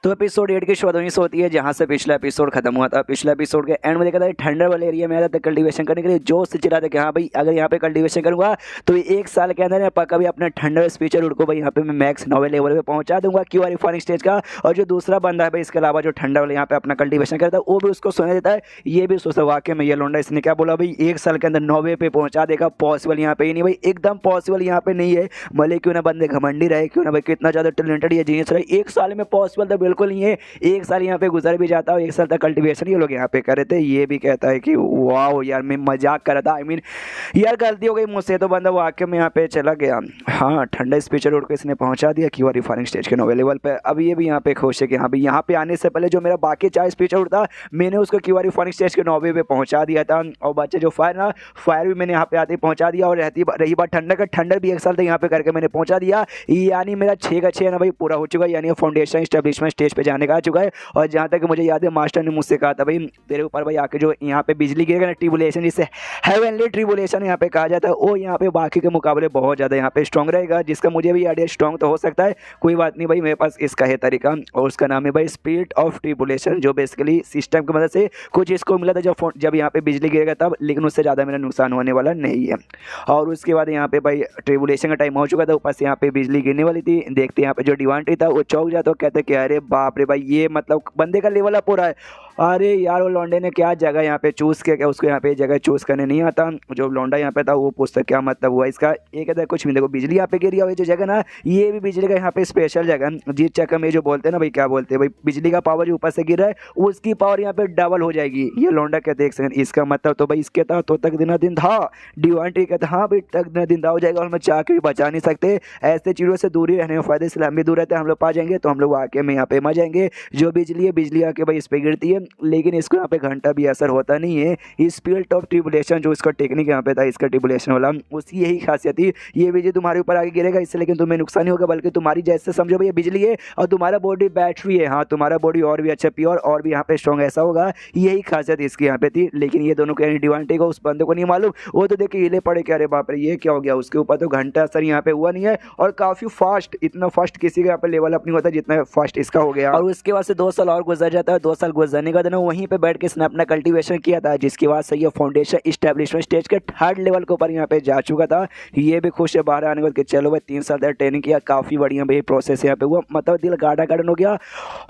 तो एपिसोड 8 की शुरुआत वहीं से होती है जहाँ से पिछला एपिसोड खत्म हुआ था। पिछला एपिसोड के एंड में देखा था ठंडर वाले एरिया में आया था कल्टीवेशन करने के लिए, जोश से चिल्ला था कि हाँ भाई अगर यहाँ पे कल्टीवेशन करूँगा तो 1 साल के अंदर पक्का भी अपने ठंडर स्पीचर रूट को भाई यहाँ पे मैं मैक्स 9वें लेवल पे पहुँचा दूंगा क्यों रिफाइनिंग स्टेज का। और जो दूसरा बंदा है भाई इसके अलावा जो ठंडा वाले यहाँ पे अपना कल्टीवेशन करता है वो भी उसको सुना देता है। ये भी सोचता वाकई में ये लोंडा इसने क्या बोला भाई 1 साल के अंदर 9वें पे पहुँचा देगा, पॉसिबल यहाँ पे ही नहीं भाई, एकदम पॉसिबल यहाँ पे नहीं है। भले क्यों ना बंदे घमंडी रहे, क्यों ना भाई कितना ज़्यादा टैलेंटेड या जीनियस रहे, 1 साल में पॉसिबल तो बिल्कुल नहीं है। 1 साल यहाँ पे गुजर भी जाता है, 1 साल तक कल्टीवेशन ये लोग यहाँ पे कर रहे थे। ये भी कहता है कि वाह यार मैं मजाक कर रहा था, आई मीन यार गलती हो गई मुझसे। तो बंदा वाकई में यहाँ पे चला गया। हाँ ठंडा स्पीचर रोड को इसने पहुँचा दिया कि रिफाइनिंग स्टेज के 9वें लेवल पे। अब ये भी यहाँ पे खुश है कि हाँ भाई यहाँ पे आने से पहले जो मेरा बाकी 4 स्पीचर रोड था मैंने उसको क्यू रिफाइनिंग स्टेज के 9वें पे पहुँचा दिया था। और बच्चे जो फायर भी मैंने यहाँ पे आते ही पहुँचा दिया। और रही बात ठंडर का, ठंडर भी 1 साल तक यहाँ पे करके मैंने पहुँचा दिया। यानी मेरा 6 का 6 ना भाई पूरा हो चुका है, यानी फाउंडेशन स्टेब्लिशमेंट स्टेज पे जाने का आ चुका है। और जहाँ तक मुझे याद है मास्टर ने मुझसे कहा था भाई तेरे ऊपर भाई आके जो यहाँ पे बिजली गिरेगा ना, ट्रिबुलेशन जिसे हेवनली ट्रिबुलेशन यहाँ पे कहा जाता है, वो यहाँ पे बाकी के मुकाबले बहुत ज़्यादा यहाँ पे स्ट्रॉन्ग रहेगा। जिसका मुझे भी आइडिया स्ट्रॉन्ग तो हो सकता है, कोई बात नहीं भाई, मेरे पास इसका है तरीका और उसका नाम है भाई स्पिरिट ऑफ ट्रिबुलेशन, जो बेसिकली सिस्टम की मदद से कुछ इसको मिला था जब यहाँ पे बिजली गिरेगा तब, लेकिन उससे ज़्यादा मेरा नुकसान होने वाला नहीं है। और उसके बाद यहाँ पे भाई ट्रिबुलेशन का टाइम हो चुका था, ऊपर से यहाँ पे बिजली गिरने वाली थी। देखते यहाँ पे जो डिवांटी था वो चौंक जाता, कहते कि अरे बाप रे भाई ये मतलब बंदे का लेवल अप हो रहा है। अरे यार वो लौंडे ने क्या जगह यहाँ पे चूज़ किया, क्या उसको यहाँ पे जगह चूज़ करने नहीं आता। जो लौंडा यहाँ पे था वो पूछता क्या मतलब हुआ इसका, ये कहता है कुछ नहीं, देखो बिजली यहाँ पे गिरी है, जो जगह ना ये भी बिजली का यहाँ पे स्पेशल जगह, जिस चक्कर में जो बोलते हैं ना भाई, क्या बोलते हैं भाई, बिजली का पावर जो ऊपर से गिर रहा है उसकी पावर यहाँ पे डबल हो जाएगी। ये लौंडा कहते एक सेकंड, इसका मतलब तो भाई इसके था तो तक दिन दिन था। डिवांटी कहता हाँ भाई तक दिन हो जाएगा और हम चाह के भी बचा नहीं सकते, ऐसे चीज़ों से दूरी रहने में फायदे, इसलिए हम भी दूर रहते हैं, हम लोग पा जाएंगे तो हम लोग आके में यहाँ पे मर जाएंगे। जो बिजली है बिजली आके भाई इस पर गिरती है, लेकिन इसको यहाँ पे घंटा भी असर होता नहीं है। स्पिरिट ऑफ ट्रिबुलेशन जो इसका टेक्निक यहाँ पे था, इसका ट्रिबुलेशन वाला, उसकी यही खासियत थी, ये बिजली तुम्हारे ऊपर आगे गिरेगा इससे लेकिन तुम्हें नुकसान नहीं होगा, बल्कि तुम्हारी जैसे समझो भाई ये बिजली है और तुम्हारा बॉडी बैटरी है, हाँ तुम्हारा बॉडी और भी अच्छा प्योर और भी यहाँ पे स्ट्रॉन्ग ऐसा होगा, यही खासियत इसकी यहाँ पे थी। लेकिन ये दोनों के डिवांटी को उस बंदे को नहीं मालूम, वो तो देखे हिले पड़े क्या, अरे बाप रे ये क्या हो गया, उसके ऊपर तो घंटा असर यहाँ पे हुआ नहीं है और काफी फास्ट, इतना फास्ट किसी का यहाँ पे लेवल अप नहीं होता जितना फास्ट इसका हो गया। और उसके बाद से 2 साल और गुजर जाता है, 2 साल गुजरने के बाद वहीं पे बैठ के इसने अपना कल्टीवेशन किया था, जिसके बाद से ये फाउंडेशन इस्टेब्लिशमेंट स्टेज के 3rd लेवल के ऊपर यहाँ पे जा चुका था। ये भी खुश है बाहर आने के बाद कि चलो भाई 3 साल तक ट्रेनिंग किया, काफी बढ़िया भाई प्रोसेस यहाँ पे हुआ, मतलब दिल गार्डन हो गया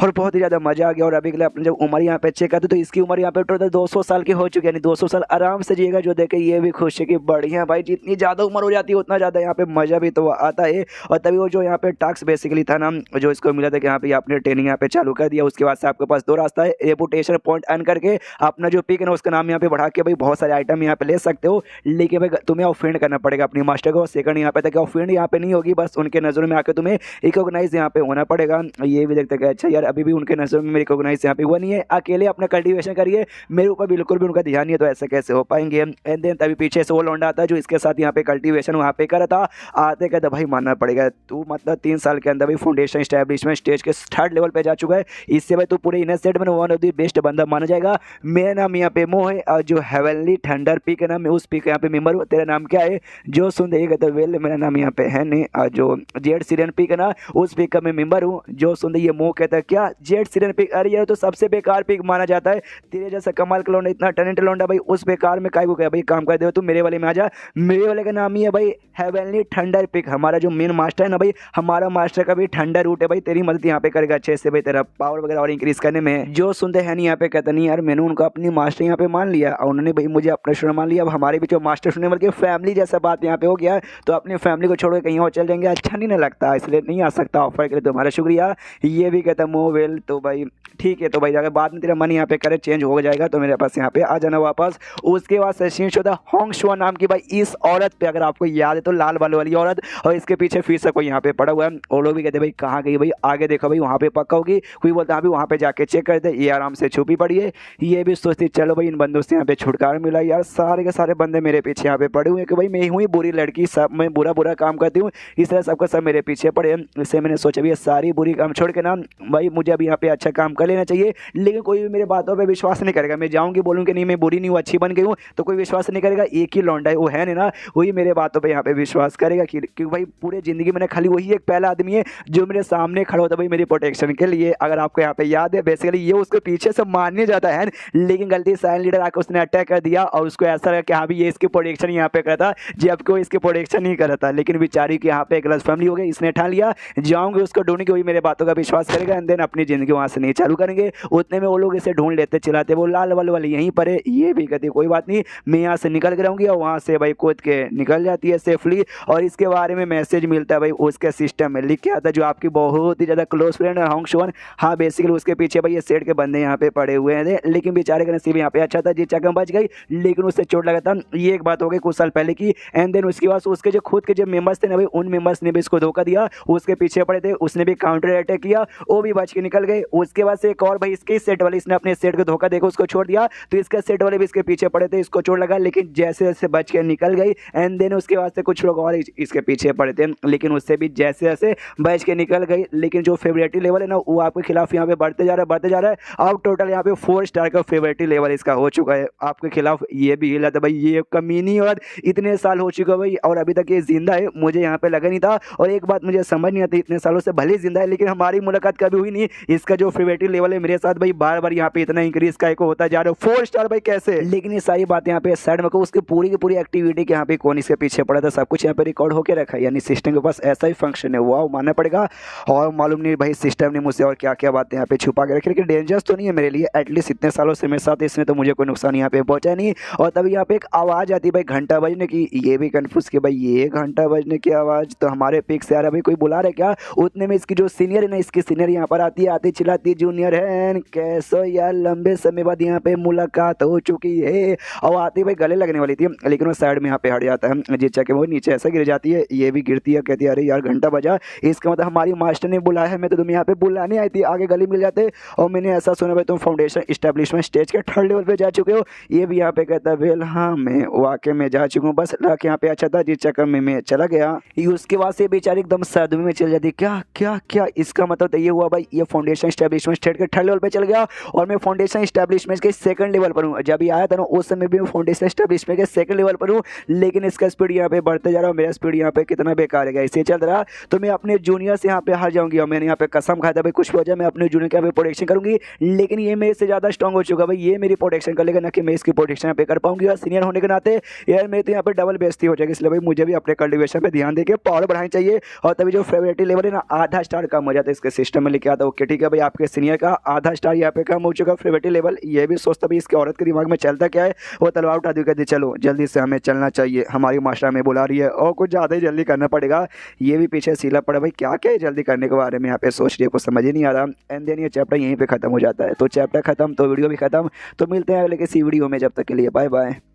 और बहुत ही ज्यादा मजा आ गया। और अभी के लिए अपने जब उम्र यहाँ पे चेक करते तो इसकी उम्र यहाँ पे टोटल 200 साल की हो चुकी है, यानी 200 साल आराम से जिएगा, जो देखे ये भी खुश है कि बढ़िया भाई, जितनी ज्यादा उम्र हो जाती है उतना ज्यादा यहाँ पे मजा भी तो आता है। और तभी वो जो यहाँ पे टास्क बेसिकली था ना जो इसको मिला था कि यहाँ पे आपने ट्रेनिंग यहाँ पे चालू कर दिया, उसके बाद से आपके पास 2 रास्ता है, रेपुटेशन पॉइंट अर्न करके अपना जो पिक है ना उसका नाम यहाँ पे बढ़ा के भाई बहुत सारे आइटम यहाँ पे ले सकते हो, लेकिन भाई तुम्हें ऑफेंड करना पड़ेगा अपनी मास्टर को। सेकंड यहाँ पे था कि ऑफेंड यहाँ पे नहीं होगी, बस उनके नजरों में आके तुम्हें रिकॉग्नाइज यहाँ पे होना पड़ेगा। ये भी देखते हैं अच्छा यार अभी भी उनके नजरों में रिकॉग्नाइज यहाँ पे हुआ नहीं है, अकेले अपना कल्टीवेशन करिए, मेरे ऊपर बिल्कुल भी उनका ध्यान नहीं है, तो ऐसे कैसे हो पाएंगे। एंड देन तभी पीछे से वो लौंडा आता है जो इसके साथ यहाँ पे कल्टीवेशन वहाँ पे करा था, आते कहते भाई मानना पड़ेगा तू मतलब 3 साल के अंदर भाई फाउंडेशन एस्टेब्लिशमेंट स्टेज के 3rd लेवल पे जा चुका है, इससे भाई तू पूरे इनर सेट में वन ऑफ द बेस्ट बंदा माना जाएगा। मेरा नाम यहाँ पे मोह है और जो हेवनली थंडर पीक है ना मैं उस पीक यहाँ पे मेंबर हूँ। तेरा नाम क्या है, जो सुन देगा तो वेल मेरा नाम यहाँ पे है नहीं, और जो जेड सीरियन पीक है ना उस पीक का मैं मेंबर हूँ। जो सुन दे ये मोह कहता है क्या जेड सीरियन पीक, अरे यार तो सबसे बेकार पीक माना जाता है, तेरे जैसा कमाल का लौंडा इतना टैलेंट लौंडा भाई उस बेकार में काय को क्या भाई, काम कर दे तू मेरे वाले में आ जा। मेरे वाले का नाम ही है भाई हेवनली थंडर पीक, हमारा जो मेन मास्टर है ना भाई, हमारा मास्टर का भी थंडर रूट है भाई, तेरी मदद यहाँ पे करेगा अच्छे से भाई तेरा पावर वगैरह और इंक्रीज करने में। जो सुनते हैं नहीं यहाँ पे कहते नहीं यार मैंने उनको अपनी मास्टर यहाँ पे मान लिया और उन्होंने भाई मुझे अपना स्टूडेंट मान लिया, अब हमारे भी जो मास्टर सुनने बल्कि फैमिली जैसा बात यहाँ पे हो गया, तो अपनी फैमिली को छोड़ के कहीं और चल जाएंगे, अच्छा नहीं ना लगता, इसलिए नहीं आ सकता ऑफर के लिए, तुम्हारा शुक्रिया। ये भी कहता मो वेल तो भाई ठीक है, तो भाई अगर बाद में तेरा मन यहाँ पे करे चेंज हो जाएगा तो मेरे पास यहाँ पे आ जाना वापस। उसके बाद सचिन शोधा होंग शुआ नाम की भाई इस औरत पे अगर आपको याद है तो लाल बाल वाली औरत, और इसके पीछे फीस कोई यहाँ पे पड़ा हुआ है, वो लोग भी कहते भाई कहाँ गई भाई, आगे देखो भाई वहाँ पे पक्का होगी, कोई बोलता हाँ भी वहाँ पे जाके चेक कर दे, ये आराम से छुपी पड़ी है। ये भी सोचती चलो भाई इन बंदों से यहाँ पे छुटकारा मिला, यार सारे के सारे बंदे मेरे पीछे यहाँ पे पड़े हुए हैं कि भाई मैं हुई बुरी लड़की, सब मैं बुरा काम करती हूँ, इस तरह सबका सब मेरे पीछे पड़े। इससे मैंने सोचा भी सारी बुरी काम छोड़ के ना भाई मुझे अभी यहाँ पे अच्छा काम कर लेना चाहिए, लेकिन कोई भी मेरे बातों पे विश्वास नहीं करेगा। मैं जाऊँगी बोलूँगी नहीं मैं बुरी नहीं हूँ अच्छी बन गई हूँ तो कोई विश्वास नहीं करेगा, एक ही लौंडा है वो है नहीं ना, वही मेरे बातों पे यहाँ पे विश्वास करेगा क्योंकि भाई पूरे ज़िंदगी मैंने खाली वही एक पहला आदमी है जो मेरे सामने खड़ा होता है भाई मेरी प्रोटेक्शन के लिए। अगर आपको यहाँ पे याद है बेसिकली ये उसके पीछे से मारने जाता है, लेकिन गलती साइलेंट लीडर आकर उसने अटैक कर दिया और उसको ऐसा लगा कि हाँ भी ये इसकी प्रोटेक्शन यहाँ पे करा था, जबकि इसकी प्रोटेक्शन नहीं करा था, लेकिन बेचारी की यहाँ पे गलत फैमिली हो गई, इसने ठान लिया जाऊँगी उसको ढूंढने, वही मेरे बातों का विश्वास करेगा एंड देन अपनी ज़िंदगी वहाँ से नहीं चालू करेंगे। उतने में वो लोग इसे ढूंढ लेते चिल्लाते वो लाल वाले यहीं पर है, ये भी कहती कोई बात नहीं मैं यहाँ से निकल के रहूँगी, और वहाँ से भाई कूद के निकल जाती है सेफली। और इसके बारे में मैसेज मिलता है भाई उसके सिस्टम में लिख के आता है जो आपकी बहुत ही ज़्यादा क्लोज फ्रेंड है होंग शुआन, हाँ बेसिकली उसके पीछे भाई ये सेट के बंदे यहाँ पे पड़े हुए हैं, लेकिन बेचारे का नसीब यहाँ पे अच्छा था, जी चकम बच गई, लेकिन उससे चोट लगा था। ये एक बात हो गई कुछ साल पहले की। एंड देन उसके बाद उसके जो खुद के जो मेंबर्स थे ना भाई, उन मेंबर्स ने भी इसको धोखा दिया, उसके पीछे पड़े थे, उसने भी काउंटर अटैक किया, वो भी बच के निकल गए। उसके बाद से एक और भाई इसके सेट वाले, इसने अपने सेट को धोखा देकर उसको छोड़ दिया, तो इसका सेट वाले भी इसके पीछे पड़े थे, इसको चोट लगा, लेकिन जैसे जैसे बच के निकल गई। एंड देन उसके बाद से कुछ लोग और इसके पीछे पड़े थे, लेकिन उससे भी जैसे जैसे बच के निकल गई। लेकिन जो फेवरेटी लेवल है ना, वो आपके खिलाफ यहाँ पे बढ़ते जा रहा है, बढ़ते जा रहा है। अब टोटल यहाँ पे 4 स्टार का फेवरेटी लेवल इसका हो चुका है आपके खिलाफ। ये भी हिला था भाई, ये कमीनी, और इतने साल हो चुका भाई, और अभी तक ये जिंदा है, मुझे यहाँ पे लगा नहीं था। और एक बात मुझे समझ नहीं आती, इतने सालों से भले जिंदा है, लेकिन हमारी मुलाकात कभी हुई नहीं। इसका जो फेवरेटी लेवल है मेरे साथ भाई, बार बार यहाँ पे इतना इंक्रीज का होता जा रहा है, 4 स्टार भाई कैसे। लेकिन ये सारी बातें यहाँ पे साइड में को, उसकी पूरी की पूरी एक्टिविटी के यहाँ पे कौन इसके पीछे पड़ा था, सब कुछ यहाँ पे रिकॉर्ड होकर रखा है, यानी सिस्टम के पास ऐसा ही फंक्शन है। वाह, मानना पड़ेगा। और मालूम नहीं भाई सिस्टम ने मुझसे और क्या क्या बातें यहाँ पे छुपा के रखी, लेकिन डेंजरस तो नहीं है मेरे लिए, एटलीस्ट इतने सालों से मेरे साथ, इसने तो मुझे कोई नुकसान यहाँ पे पहुंचा नहीं। और तभी यहाँ पे एक आवाज़ आती है भाई घंटा बजने की, ये भी कन्फ्यूज कि भाई ये घंटा बजने की आवाज़ तो हमारे पिक से आ रहा है, भाई कोई बुला रहे क्या। उतने में इसकी जो सीनियर है ना, इसकी सीनियर यहाँ पर आती है, आती चिल्लाती, जूनियर है कैसो यार, लंबे समय बाद यहाँ पे मुलाकात हो चुकी है। और आती भाई गले लगने वाली थी, लेकिन वो साइड में यहाँ पे हट जाता है, जिससे कि वो नीचे ऐसा गिर जाती है, ये भी गिरती है, कहती है अरे यार घंटा बजा, इसका मतलब हमारी मास्टर ने बुलाया है, मैं तो तुम यहाँ पे बुलाने आई थी, आगे गली मिल जाते। और मैंने ऐसा सुना भाई तुम फाउंडेशन इस्टेब्लिशमेंट स्टेज के 3rd लेवल पे जा चुके हो। ये भी यहाँ पे कहता है वेल हाँ मैं वाकई में जा चुका हूँ, बस लक यहाँ पे अच्छा था, जिस चक्कर में मैं चला गया। उसके बाद से बेचारी एकदम सदमे में चल जाती, क्या क्या क्या, इसका मतलब तो ये हुआ भाई ये फाउंडेशन इस्टेब्लिशमेंट स्टेज के 3rd लेवल पे चल गया, और मैं फाउंडेशन इस्टेब्लिशमेंट के 2nd लेवल पर हूँ। जब ये आया था ना उस समय भी मैं फाउंडेशन इस्टेब्लिशमेंट के 2nd लेवल पर हूँ, लेकिन इसका स्पीड यहाँ पे बढ़ते जा रहा है, मेरा स्पीड यहाँ पे कितना बेकार है, इसे चल रहा तो मैं अपने जूनियर से यहाँ पे हार जाऊंगी। और मैंने यहाँ पे कसम खाया था भाई कुछ वजह मैं अपने जूनियर के यहाँ पे प्रोटेक्शन करूंगी, लेकिन ये मेरे से ज़्यादा स्ट्रॉन्ग हो चुका भाई, ये मेरी प्रोटेक्शन कर लेगा ना कि मैं इसकी प्रोटेक्शन यहाँ पे कर पाऊंगी। और सीनियर होने के नाते यार मेरे तो यहाँ पे डबल बेइज्जती हो जाएगी, इसलिए भाई मुझे भी अपने कल्टिवेशन पे ध्यान देकर पावर बढ़ानी चाहिए। और तभी जो फेवरेटी लेवल है ना, आधा स्टार कम हो जाता है इसके सिस्टम में लिखे आता है। ओके ठीक है भाई, आपके सीनियर का आधा स्टार यहाँ पे कम हो चुका फेवरेटी लेवल। ये भी सोचता भाई इसकी औरत के दिमाग में चलता क्या है, वो तलवार उठा दी, कहती चलो जल्दी से हमें चलना चाहिए, हमारी मास्टर हमें बुला रही है और कुछ ज़्यादा ही जल्दी करना पड़ेगा। ये भी पीछे सीला पड़ा भाई, क्या क्या जल्दी करने के बारे में यहाँ पे सोच रही है, कुछ समझ ही नहीं आ रहा। एंड देन ये चैप्टर यहीं पे खत्म हो जाता है। तो चैप्टर खत्म तो वीडियो भी खत्म। तो मिलते हैं अगले किसी वीडियो में, जब तक के लिए बाय बाय।